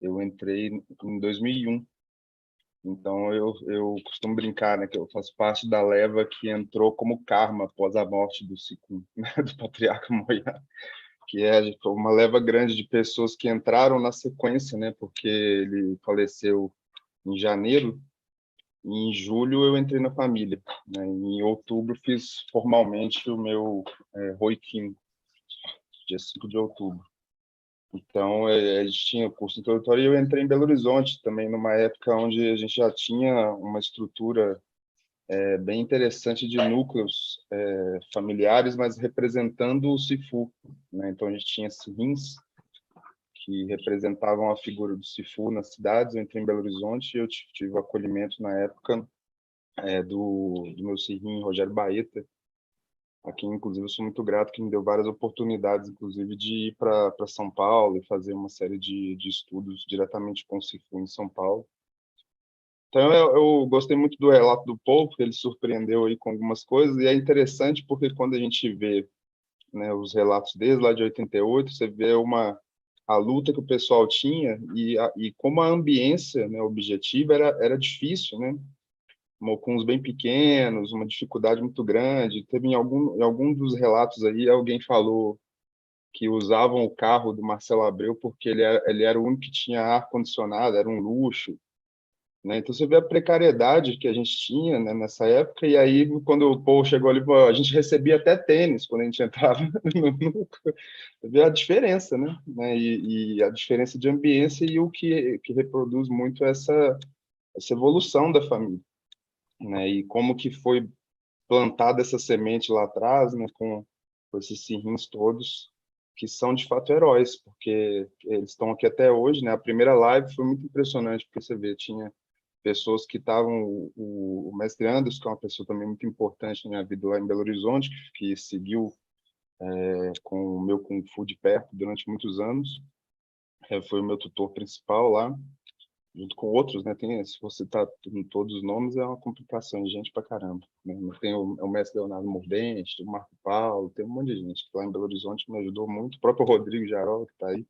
eu entrei em 2001. Então, eu costumo brincar, né, que eu faço parte da leva que entrou como karma após a morte do Sicum, né, do Patriarca Moyá, que é uma leva grande de pessoas que entraram na sequência, né, porque ele faleceu em janeiro, e em julho eu entrei na família, né, em outubro fiz formalmente o meu Roiquim, dia 5 de outubro. Então, a gente tinha curso introdutório e eu entrei em Belo Horizonte também, numa época onde a gente já tinha uma estrutura bem interessante de núcleos familiares, mas representando o Sifu, né? Então, a gente tinha Sirins, que representavam a figura do Sifu nas cidades. Eu entrei em Belo Horizonte e eu tive o acolhimento, na época, do meu Sirim, Rogério Baeta, a quem, inclusive, eu sou muito grato, que me deu várias oportunidades, inclusive, de ir para São Paulo e fazer uma série de estudos diretamente com o Sifu em São Paulo. Então, eu gostei muito do relato do Paul, porque ele surpreendeu aí com algumas coisas, e é interessante porque quando a gente vê, né, os relatos desde lá de 88, você vê a luta que o pessoal tinha e como a ambiência, né, objetiva era difícil, né? Mocuns bem pequenos, uma dificuldade muito grande. Teve em algum dos relatos aí, alguém falou que usavam o carro do Marcelo Abreu porque ele era o único que tinha ar-condicionado, era um luxo, né? Então, você vê a precariedade que a gente tinha, né, nessa época, e aí, quando o Paul chegou ali, a gente recebia até tênis quando a gente entrava no núcleo. Você vê a diferença, né? E a diferença de ambiência e o que reproduz muito essa evolução da família, né? E como que foi plantada essa semente lá atrás, né, com esses sirins todos, que são de fato heróis, porque eles estão aqui até hoje, né? A primeira live foi muito impressionante, porque você vê, tinha pessoas que estavam, o mestre Anderson, que é uma pessoa também muito importante na minha vida lá em Belo Horizonte, que seguiu com o meu Kung Fu de perto durante muitos anos, foi o meu tutor principal lá, junto com outros, né? Se você tá com todos os nomes, é uma complicação de gente pra caramba, né? Tem o mestre Leonardo Mordente, o Marco Paulo, tem um monte de gente que lá em Belo Horizonte me ajudou muito. O próprio Rodrigo Jarol, que está aí,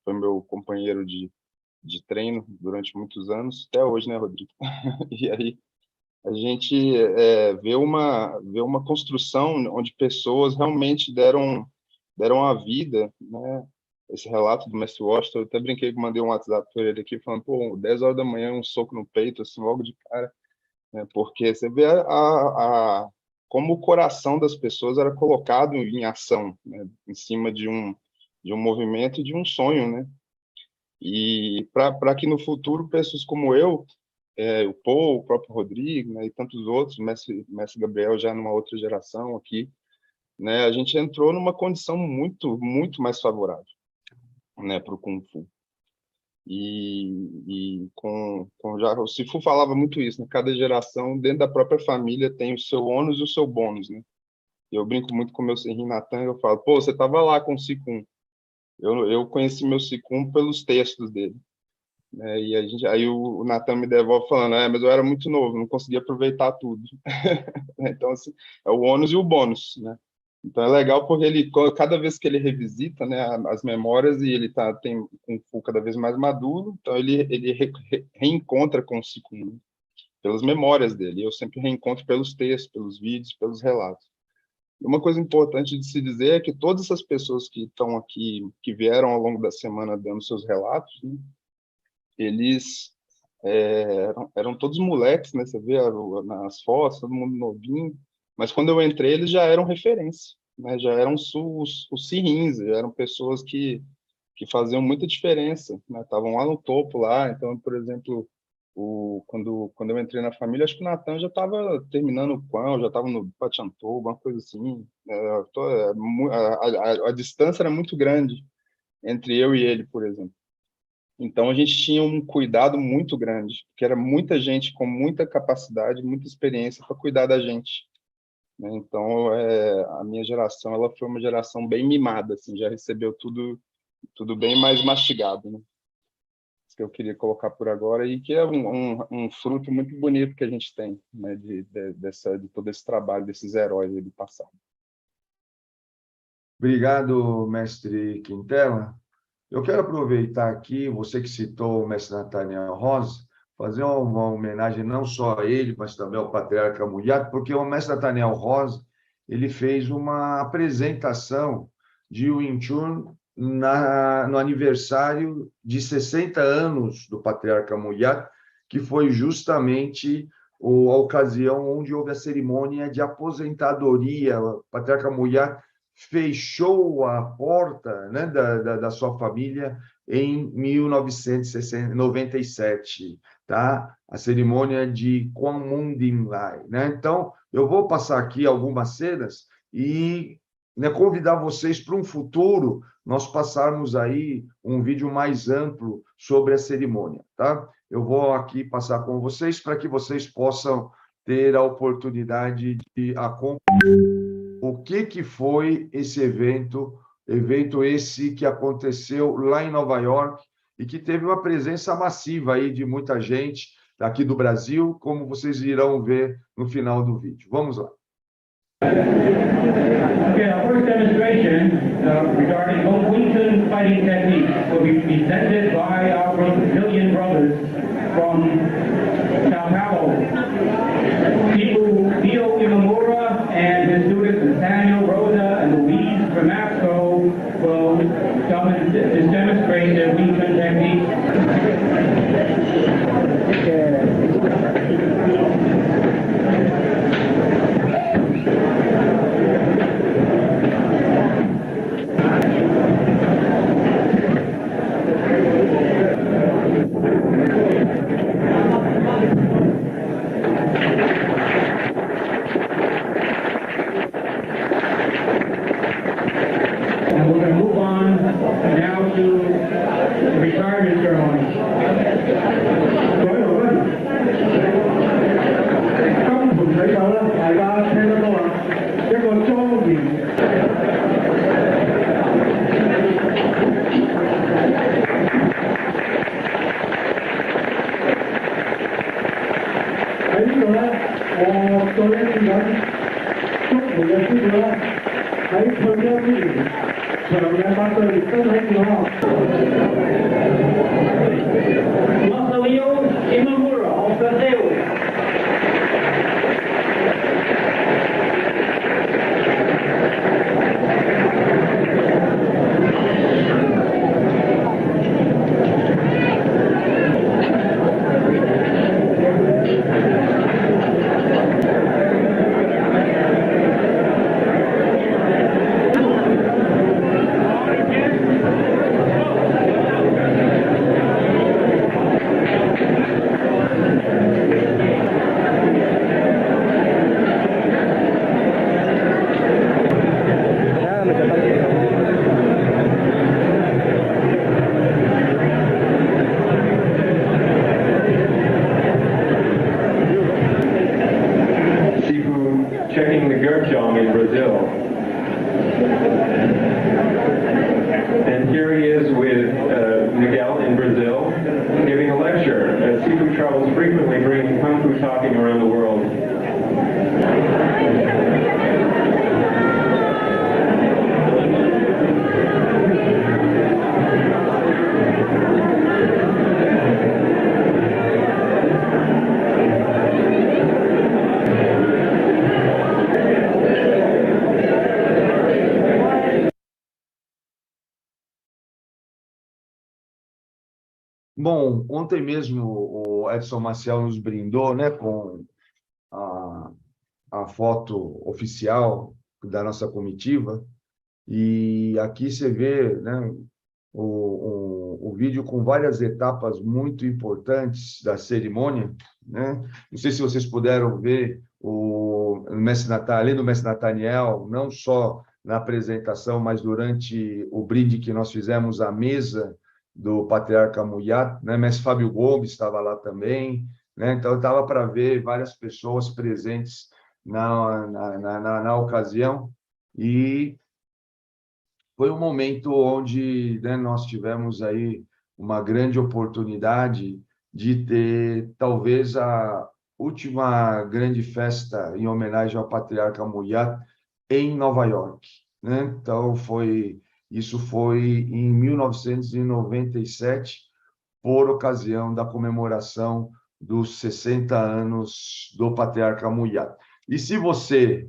foi meu companheiro de treino durante muitos anos, até hoje, né, Rodrigo? E aí a gente vê uma construção onde pessoas realmente deram a vida, né? Esse relato do mestre Washington, eu até brinquei que mandei um WhatsApp para ele aqui, falando, pô, 10 horas da manhã, um soco no peito, assim, logo de cara, né? Porque você vê como o coração das pessoas era colocado em ação, né? Em cima de um movimento e de um sonho, né? E para que no futuro pessoas como eu, o Paul, o próprio Rodrigo, né, e tantos outros, o mestre Gabriel já numa outra geração aqui, né, a gente entrou numa condição muito, muito mais favorável, né, para o Kung Fu. E já o Sifu falava muito isso, né? Cada geração dentro da própria família tem o seu ônus e o seu bônus, né? eu brinco muito com o meu Senri Natan, eu falo, pô, você estava lá com o Sicum. Eu conheci meu Sicum pelos textos dele. Né? E aí o Natan me devolve falando, mas eu era muito novo, não conseguia aproveitar tudo. Então, assim, é o ônus e o bônus, né? Então é legal porque cada vez que ele revisita, né, as memórias, e ele tem um Fu cada vez mais maduro, então ele reencontra com o Sicum, né? Pelas memórias dele. Eu sempre reencontro pelos textos, pelos vídeos, pelos relatos. E uma coisa importante de se dizer é que todas essas pessoas que estão aqui, que vieram ao longo da semana dando seus relatos, né, eles eram todos moleques, né? Você vê nas fotos, todo mundo novinho, mas quando eu entrei, eles já eram referência, né? Já eram os Sirins, já eram pessoas que faziam muita diferença, né? Estavam lá no topo, lá. Então, por exemplo, quando eu entrei na família, acho que o Natan já estava terminando o Quan, já estava no Pachantou, alguma coisa assim. A distância era muito grande entre eu e ele, por exemplo. Então, a gente tinha um cuidado muito grande, porque era muita gente com muita capacidade, muita experiência para cuidar da gente, né? Então, a minha geração, ela foi uma geração bem mimada, assim, já recebeu tudo bem mais mastigado, né? Isso que eu queria colocar por agora, e que é um fruto muito bonito que a gente tem, né, de todo esse trabalho, desses heróis aí do passado. Obrigado, mestre Quintela. Eu quero aproveitar aqui, você que citou o mestre Nathaniel Rosa, fazer uma homenagem não só a ele, mas também ao patriarca Muyat, porque o mestre Nathaniel Rosa, ele fez uma apresentação de Wing Chun no aniversário de 60 anos do patriarca Muyat, que foi justamente a ocasião onde houve a cerimônia de aposentadoria. O patriarca Muyat fechou a porta, né, da sua família em 1997, tá? A cerimônia de Quan Mun Din Lai, né? Então, eu vou passar aqui algumas cenas e, né, convidar vocês para um futuro nós passarmos aí um vídeo mais amplo sobre a cerimônia, tá? Eu vou aqui passar com vocês para que vocês possam ter a oportunidade de acompanhar o que foi esse evento esse que aconteceu lá em Nova York e que teve uma presença massiva aí de muita gente daqui do Brasil, como vocês irão ver no final do vídeo. Vamos lá. Okay, our first demonstration regarding Wing Chun fighting techniques will be presented by our Brazilian brothers from Sao Paulo. Theo Imamura and his students Nathaniel, Rosa, and Louise Ramasco will come and demonstrate their Wing Chun technique. And we're going to move on now to the retirement ceremony. Marcelino Imamura of Brazil. travels frequently brings Kung Fu talking around the world. Bom, ontem mesmo o Edson Maciel nos brindou, né, com a foto oficial da nossa comitiva, e aqui você vê, né, o vídeo com várias etapas muito importantes da cerimônia, né? Não sei se vocês puderam ver além do mestre Nathaniel, não só na apresentação, mas durante o brinde que nós fizemos à mesa do Patriarca Muyat, né? Mestre Fábio Gomes estava lá também, né? Então, estava para ver várias pessoas presentes na ocasião, e foi um momento onde, né, nós tivemos aí uma grande oportunidade de ter, talvez, a última grande festa em homenagem ao Patriarca Muyat em Nova York, né? Então, isso foi em 1997, por ocasião da comemoração dos 60 anos do Patriarca Muyat. E se você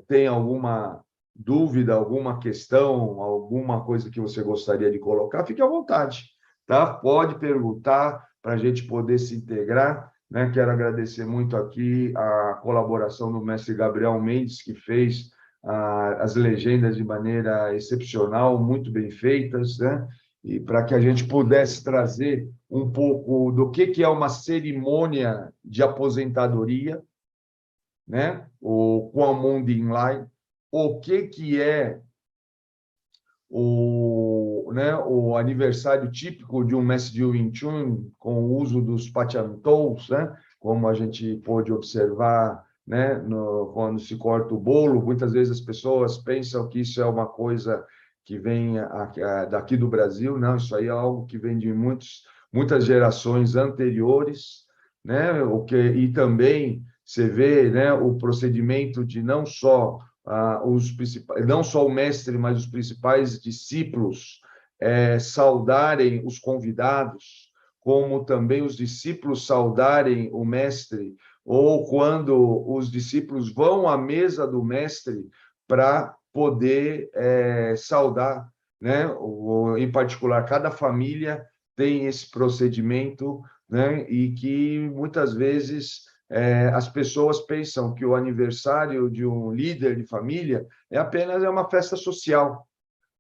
tem alguma dúvida, alguma questão, alguma coisa que você gostaria de colocar, fique à vontade, tá? Pode perguntar para a gente poder se integrar, né? Quero agradecer muito aqui a colaboração do mestre Gabriel Mendes, que fez as legendas de maneira excepcional, muito bem feitas, né? E para que a gente pudesse trazer um pouco do que é uma cerimônia de aposentadoria, né? O Kwangmundin Lai, o que é o aniversário típico de um mestre de Wing Chun, com o uso dos Pachantou, né? Como a gente pôde observar, né? Quando se corta o bolo, muitas vezes as pessoas pensam que isso é uma coisa que vem daqui do Brasil. Não, isso aí é algo que vem de muitas gerações anteriores, né? E também você vê, né, o procedimento de não só não só o mestre, mas os principais discípulos saudarem os convidados, como também os discípulos saudarem o mestre, ou quando os discípulos vão à mesa do mestre para poder saudar, né? Em particular, cada família tem esse procedimento, né? E que muitas vezes as pessoas pensam que o aniversário de um líder de família é apenas uma festa social,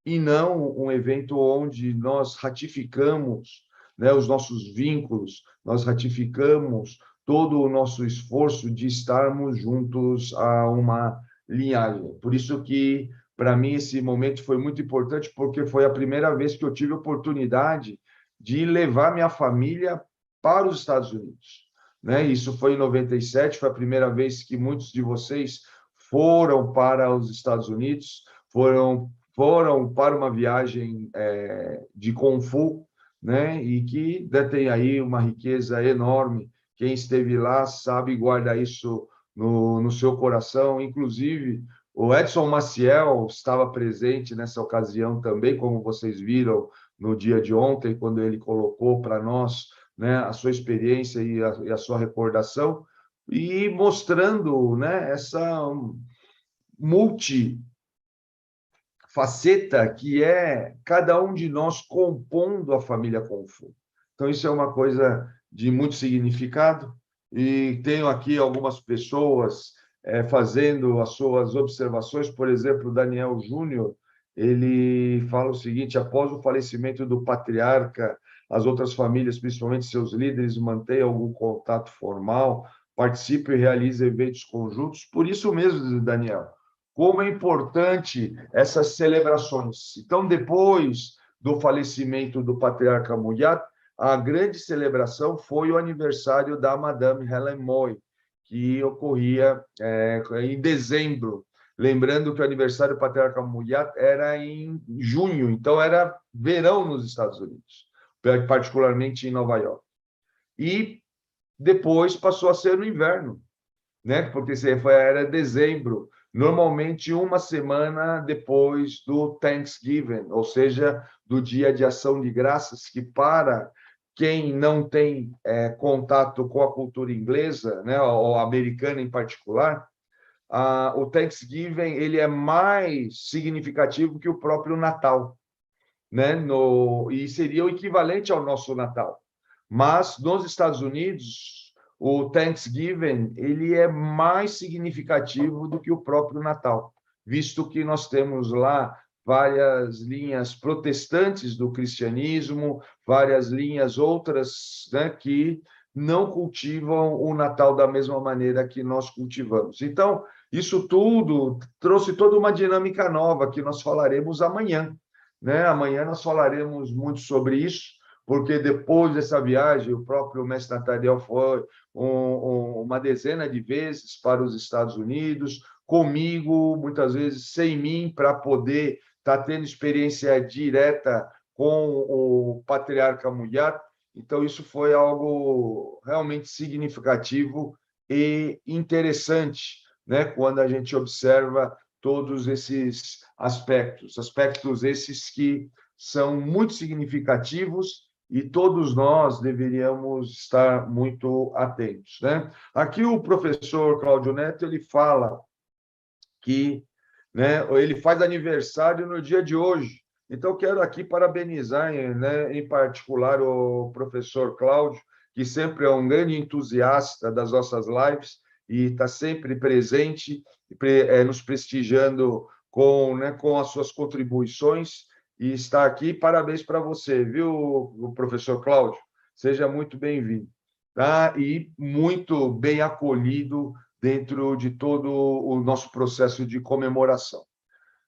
e não um evento onde nós ratificamos, né, os nossos vínculos, nós ratificamos todo o nosso esforço de estarmos juntos a uma linhagem. Por isso que, para mim, esse momento foi muito importante, porque foi a primeira vez que eu tive a oportunidade de levar minha família para os Estados Unidos, né? Isso foi em 97, foi a primeira vez que muitos de vocês foram para os Estados Unidos, foram para uma viagem de Kung Fu, né? E que detém aí uma riqueza enorme. Quem esteve lá sabe e guarda isso no seu coração. Inclusive, o Edson Maciel estava presente nessa ocasião também, como vocês viram no dia de ontem, quando ele colocou para nós, né, a sua experiência e a sua recordação, e mostrando, né, essa multifaceta que é cada um de nós compondo a família Kung Fu. Então, isso é uma coisa de muito significado, e tenho aqui algumas pessoas fazendo as suas observações. Por exemplo, o Daniel Júnior, ele fala o seguinte: após o falecimento do patriarca, as outras famílias, principalmente seus líderes, mantêm algum contato formal, participam e realizam eventos conjuntos. Por isso mesmo, Daniel, como é importante essas celebrações. Então, depois do falecimento do Patriarca Muyat, a grande celebração foi o aniversário da Madame Helen Moy, que ocorria em dezembro. Lembrando que o aniversário do Patriarca Muyat era em junho, então era verão nos Estados Unidos, particularmente em Nova York. E depois passou a ser no inverno, né? Porque era dezembro, normalmente uma semana depois do Thanksgiving, ou seja, do Dia de Ação de Graças, que para quem não tem contato com a cultura inglesa, né, ou americana em particular, o Thanksgiving ele é mais significativo que o próprio Natal, né? E seria o equivalente ao nosso Natal. Mas nos Estados Unidos, o Thanksgiving ele é mais significativo do que o próprio Natal, visto que nós temos lá várias linhas protestantes do cristianismo, várias linhas outras, né, que não cultivam o Natal da mesma maneira que nós cultivamos. Então, isso tudo trouxe toda uma dinâmica nova que nós falaremos amanhã, né? Amanhã nós falaremos muito sobre isso, porque depois dessa viagem, o próprio mestre Nathaniel foi uma dezena de vezes para os Estados Unidos, comigo, muitas vezes sem mim, para poder estar tendo experiência direta com o patriarca Muyat. Então, isso foi algo realmente significativo e interessante, né? Quando a gente observa todos esses aspectos esses que são muito significativos e todos nós deveríamos estar muito atentos, né? Aqui o professor Cláudio Neto ele fala que, né, ele faz aniversário no dia de hoje. Então, quero aqui parabenizar, né, em particular o professor Cláudio, que sempre é um grande entusiasta das nossas lives e está sempre presente, nos prestigiando com as suas contribuições e está aqui. Parabéns para você, viu, professor Cláudio? Seja muito bem-vindo, tá? E muito bem acolhido dentro de todo o nosso processo de comemoração.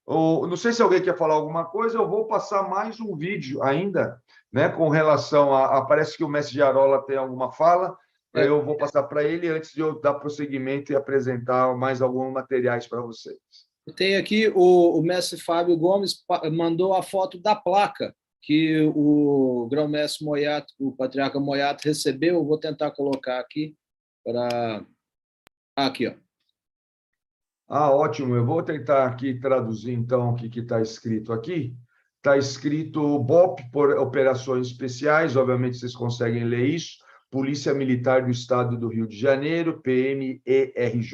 Não sei se alguém quer falar alguma coisa, eu vou passar mais um vídeo ainda, né, com relação parece que o mestre Jarola tem alguma fala, eu vou passar para ele antes de eu dar prosseguimento e apresentar mais alguns materiais para vocês. Tem aqui o mestre Fábio Gomes mandou a foto da placa que o grão-mestre Moyato, o patriarca Moyato recebeu. Eu vou tentar colocar aqui para... aqui, ó. Ótimo. Eu vou tentar aqui traduzir, então, o que está escrito aqui. Está escrito BOP, por Operações Especiais, obviamente vocês conseguem ler isso, Polícia Militar do Estado do Rio de Janeiro, PMERJ.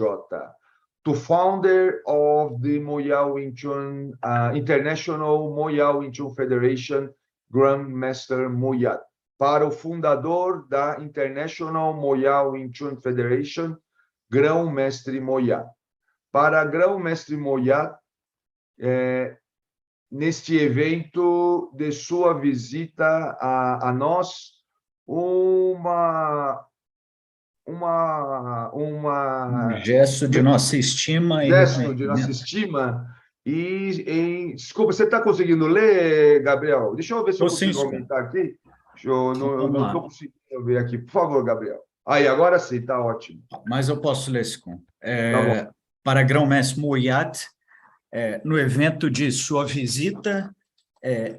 To founder of the Moyal Wing Chun International Moyal Wing Chun Federation, Grandmaster Moyat. Para o fundador da International Moyal Wing Chun Federation, Grão-Mestre Moyat. Para Grão-Mestre Moyat, neste evento de sua visita a nós, um gesto de nossa estima e gesto de nossa estima. Desculpa, você está conseguindo ler, Gabriel? Deixa eu ver se eu consigo aumentar aqui. Eu não estou conseguindo ver aqui. Por favor, Gabriel. Aí, agora sim, está ótimo. Mas eu posso ler esse com. Tá bom. Para Grão-Mestre Moyat, no evento de sua visita,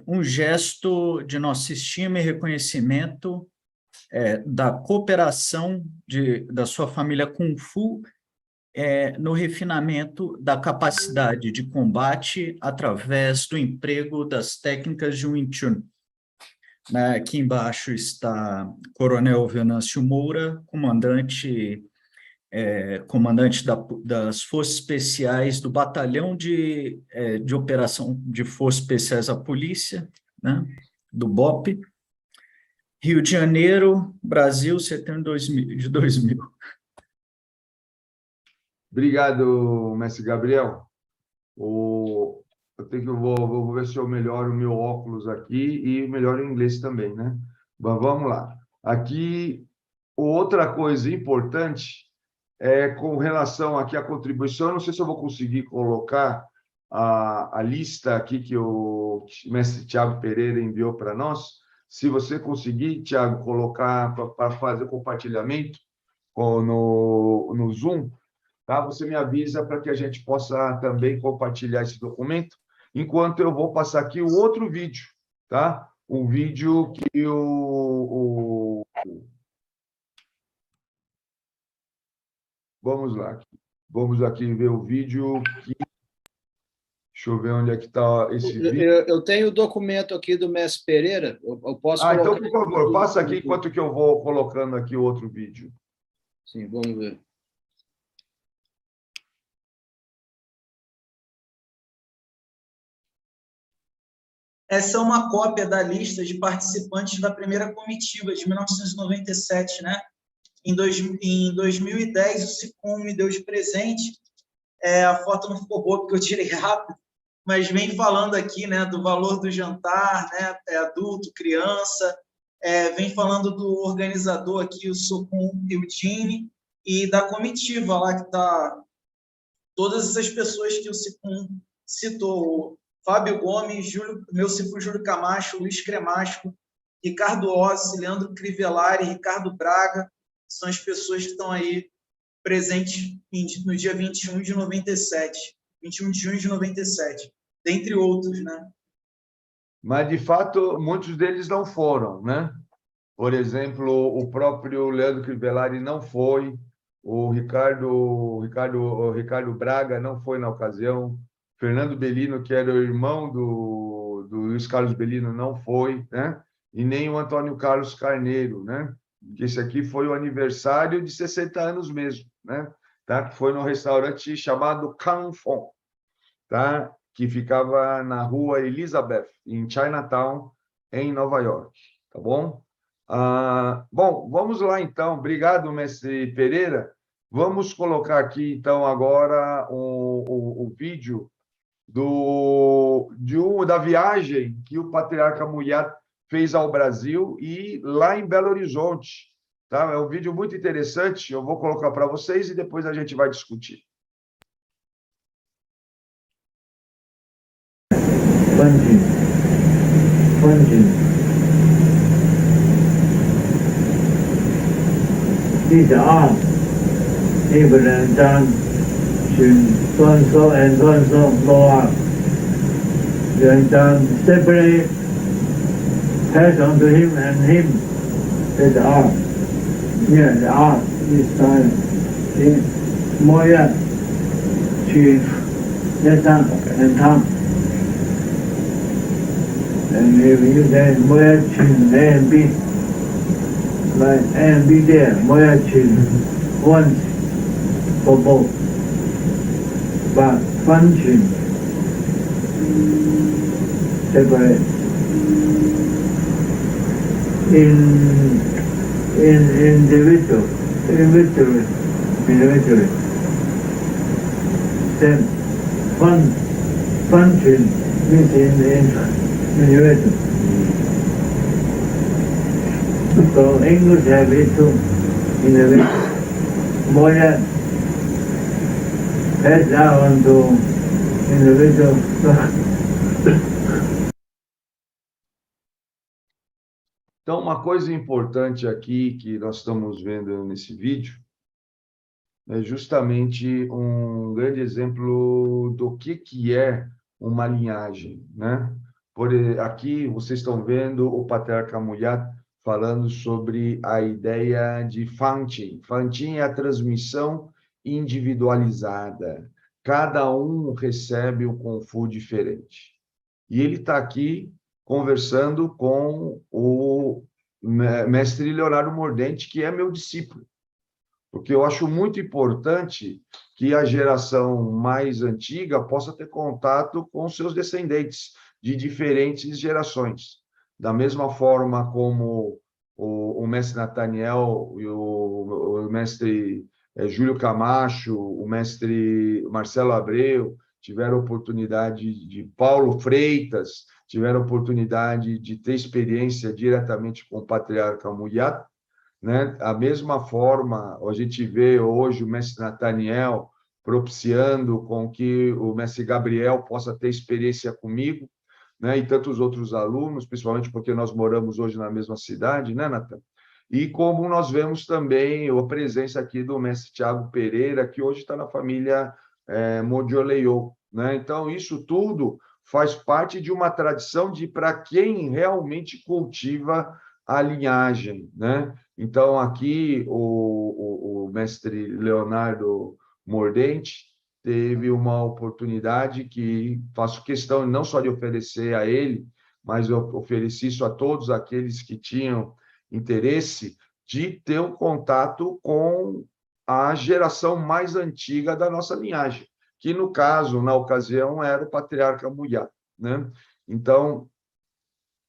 um gesto de nossa estima e reconhecimento da cooperação da sua família Kung Fu no refinamento da capacidade de combate através do emprego das técnicas de Wing Chun. Aqui embaixo está Coronel Venâncio Moura, comandante das Forças Especiais do Batalhão de Operação de Forças Especiais da Polícia, né, do BOP, Rio de Janeiro, Brasil, setembro de 2000. Obrigado, mestre Gabriel. Vou ver se eu melhoro o meu óculos aqui e melhoro o inglês também, né? Mas vamos lá. Aqui, outra coisa importante com relação aqui à contribuição. Eu não sei se eu vou conseguir colocar a lista aqui que o mestre Tiago Pereira enviou para nós. Se você conseguir, Tiago, colocar para fazer compartilhamento no Zoom, tá? Você me avisa para que a gente possa também compartilhar esse documento, enquanto eu vou passar aqui o outro vídeo, tá? Um vídeo que Vamos lá. Vamos aqui ver o vídeo. Deixa eu ver onde é que está esse vídeo. Eu tenho o documento aqui do Mestre Pereira. Eu posso colocar... Então, por favor, passa aqui enquanto que eu vou colocando aqui o outro vídeo. Sim, vamos ver. Essa é uma cópia da lista de participantes da primeira comitiva de 1997, né? Em 2010, o SICOM me deu de presente. A foto não ficou boa porque eu tirei rápido, mas vem falando aqui, né, do valor do jantar, né, adulto, criança, vem falando do organizador aqui, o SICOM Eudine, e da comitiva lá, que está todas essas pessoas que o SICOM citou: Fábio Gomes, meu CIFU Júlio Camacho, Luiz Cremasco, Ricardo Ossi, Leandro Crivellari, Ricardo Braga, são as pessoas que estão aí presentes no dia 21 de 97, 21 de junho de 97, dentre outros, né? Mas, de fato, muitos deles não foram, né? Por exemplo, o próprio Leandro Crivellari não foi, o Ricardo Braga não foi na ocasião, Fernando Bellino, que era o irmão do Luiz Carlos Bellino, não foi, né? E nem o Antônio Carlos Carneiro, né? Que esse aqui foi o aniversário de 60 anos mesmo, né? Tá? Que foi num restaurante chamado Canfon, tá? Que ficava na rua Elizabeth, em Chinatown, em Nova York, tá bom? Bom, vamos lá então. Obrigado, mestre Pereira. Vamos colocar aqui então agora o vídeo da viagem que o Patriarca Muyat fez ao Brasil e lá em Belo Horizonte. Tá? É um vídeo muito interessante, eu vou colocar para vocês e depois a gente vai discutir. Separate, pass on to him and him the art. Yeah, the art is time. Moya, Chief, Netan, and Tom. And if you say Moya Chin, A and B, like A and B there, Moya Chin, once for both. But Fan Chin, separate. Individual. Then function is individual. So English have it too, individual. Moya pass down to individual. Então, uma coisa importante aqui que nós estamos vendo nesse vídeo é justamente um grande exemplo do que é uma linhagem, né? Aqui vocês estão vendo o Patriarca Muyat falando sobre a ideia de Fantin. Fantin é a transmissão individualizada. Cada um recebe um Kung Fu diferente. E ele está aqui conversando com o mestre Leonardo Mordente, que é meu discípulo. Porque eu acho muito importante que a geração mais antiga possa ter contato com seus descendentes de diferentes gerações. Da mesma forma como o mestre Nathaniel e o mestre Júlio Camacho, o mestre Marcelo Abreu, tiveram oportunidade de Paulo Freitas, tiveram oportunidade de ter experiência diretamente com o Patriarca Muyat, né? A mesma forma, a gente vê hoje o mestre Nathaniel propiciando com que o mestre Gabriel possa ter experiência comigo, né? E tantos outros alunos, principalmente porque nós moramos hoje na mesma cidade, né, Natan? E como nós vemos também a presença aqui do mestre Tiago Pereira, que hoje está na família Modioleio, né? Então, isso tudo faz parte de uma tradição para quem realmente cultiva a linhagem, né? Então, aqui, o mestre Leonardo Mordente teve uma oportunidade que faço questão não só de oferecer a ele, mas eu ofereci isso a todos aqueles que tinham interesse de ter um contato com a geração mais antiga da nossa linhagem, que, no caso, na ocasião, era o patriarca Muyat, né? Então,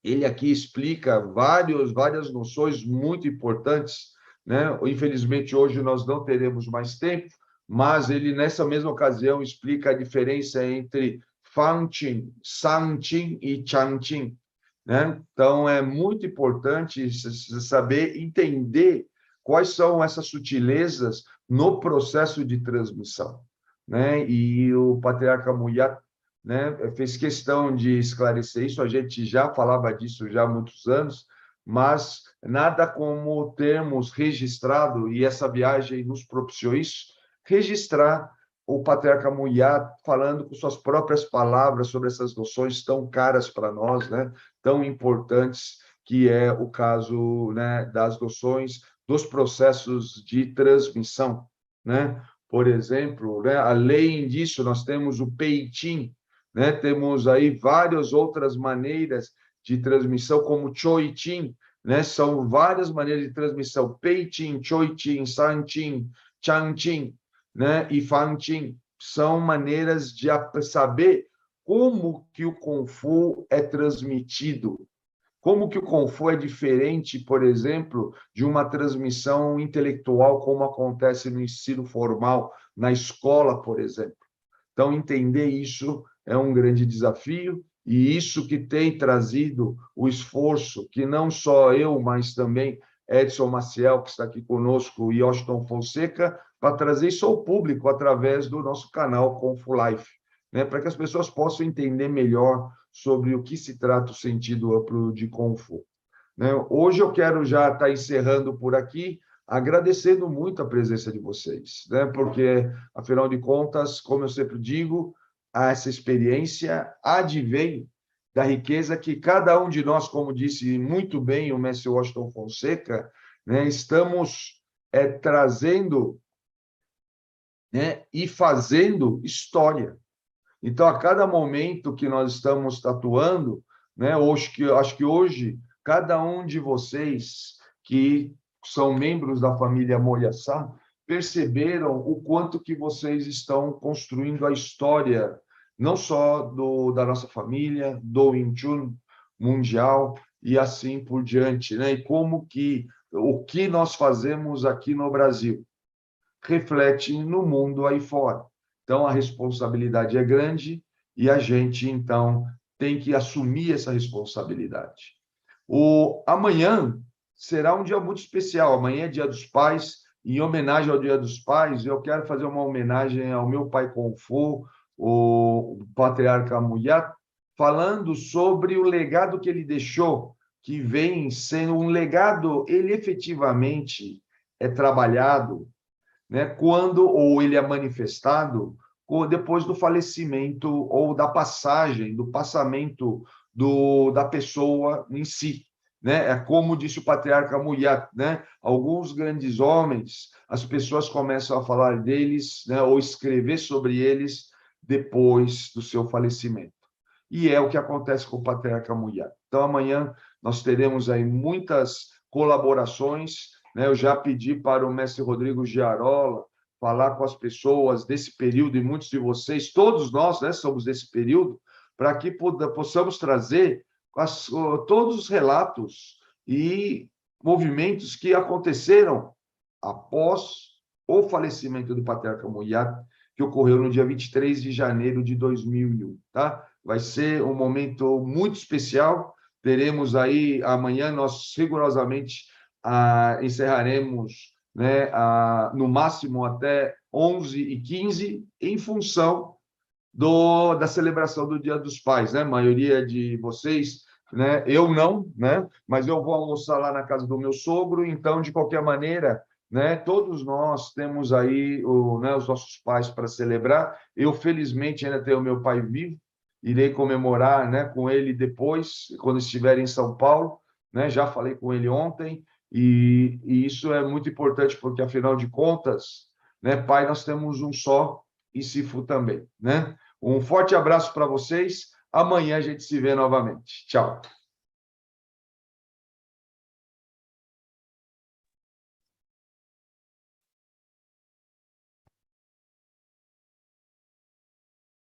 ele aqui explica várias noções muito importantes, né? Infelizmente, hoje nós não teremos mais tempo, mas ele, nessa mesma ocasião, explica a diferença entre Fanqin, Sanqin e Changqin, né? Então, é muito importante saber entender quais são essas sutilezas no processo de transmissão, né? E o patriarca Muyat, né, fez questão de esclarecer isso. A gente já falava disso já há muitos anos, mas nada como termos registrado, e essa viagem nos propiciou isso, registrar o patriarca Muyat falando com suas próprias palavras sobre essas noções tão caras para nós, né, tão importantes, que é o caso, né, das noções dos processos de transmissão, né? Por exemplo, né, além disso, nós temos o Peitim, né? Temos aí várias outras maneiras de transmissão, como Choitin, né? São várias maneiras de transmissão: Peitin, Choitin, Sanqin, Changqin, né? E Fanqin. São maneiras de saber como que o Kung Fu é transmitido, como que o Kung Fu é diferente, por exemplo, de uma transmissão intelectual, como acontece no ensino formal, na escola, por exemplo. Então, entender isso é um grande desafio, e isso que tem trazido o esforço, que não só eu, mas também Edson Maciel, que está aqui conosco, e Washington Fonseca, para trazer isso ao público através do nosso canal Kung Fu Life, né? Para que as pessoas possam entender melhor sobre o que se trata o sentido amplo de Kung Fu, né? Hoje eu quero já estar encerrando por aqui, agradecendo muito a presença de vocês, né? Porque, afinal de contas, como eu sempre digo, essa experiência advém da riqueza que cada um de nós, como disse muito bem o mestre Washington Fonseca, né, estamos trazendo, né, e fazendo história. Então, a cada momento que nós estamos atuando, né, acho que hoje, cada um de vocês que são membros da família Moyaçá perceberam o quanto que vocês estão construindo a história, não só da nossa família, do Wing Chun mundial e assim por diante, né? E como que o que nós fazemos aqui no Brasil reflete no mundo aí fora. Então, a responsabilidade é grande e a gente, então, tem que assumir essa responsabilidade. Amanhã será um dia muito especial. Amanhã é Dia dos Pais. Em homenagem ao Dia dos Pais, eu quero fazer uma homenagem ao meu pai Kung Fu, o patriarca Muyat, falando sobre o legado que ele deixou, que vem sendo um legado, ele efetivamente é trabalhado, né, ou ele é manifestado depois do falecimento ou da passagem, do passamento da pessoa em si, né? É como disse o patriarca Muyat, né? Alguns grandes homens, as pessoas começam a falar deles, né, ou escrever sobre eles depois do seu falecimento. E é o que acontece com o patriarca Muyat. Então, amanhã nós teremos aí muitas colaborações, né? Eu já pedi para o mestre Rodrigo Giarola falar com as pessoas desse período, e muitos de vocês, todos nós, né, somos desse período, para que possamos trazer todos os relatos e movimentos que aconteceram após o falecimento do patriarca Muyat, que ocorreu no dia 23 de janeiro de 2001, tá? Vai ser um momento muito especial. Teremos aí, amanhã nós rigorosamente encerraremos, né, no máximo até 11h15, em função da celebração do Dia dos Pais, né? A maioria de vocês, né? Eu não, né? Mas eu vou almoçar lá na casa do meu sogro, então, de qualquer maneira, né? Todos nós temos aí né, os nossos pais para celebrar. Eu, felizmente, ainda tenho meu pai vivo, irei comemorar, né, com ele depois, quando estiver em São Paulo, né? Já falei com ele ontem, E isso é muito importante, porque, afinal de contas, né, pai, nós temos um só, e Sifu também, né? Um forte abraço para vocês. Amanhã a gente se vê novamente. Tchau.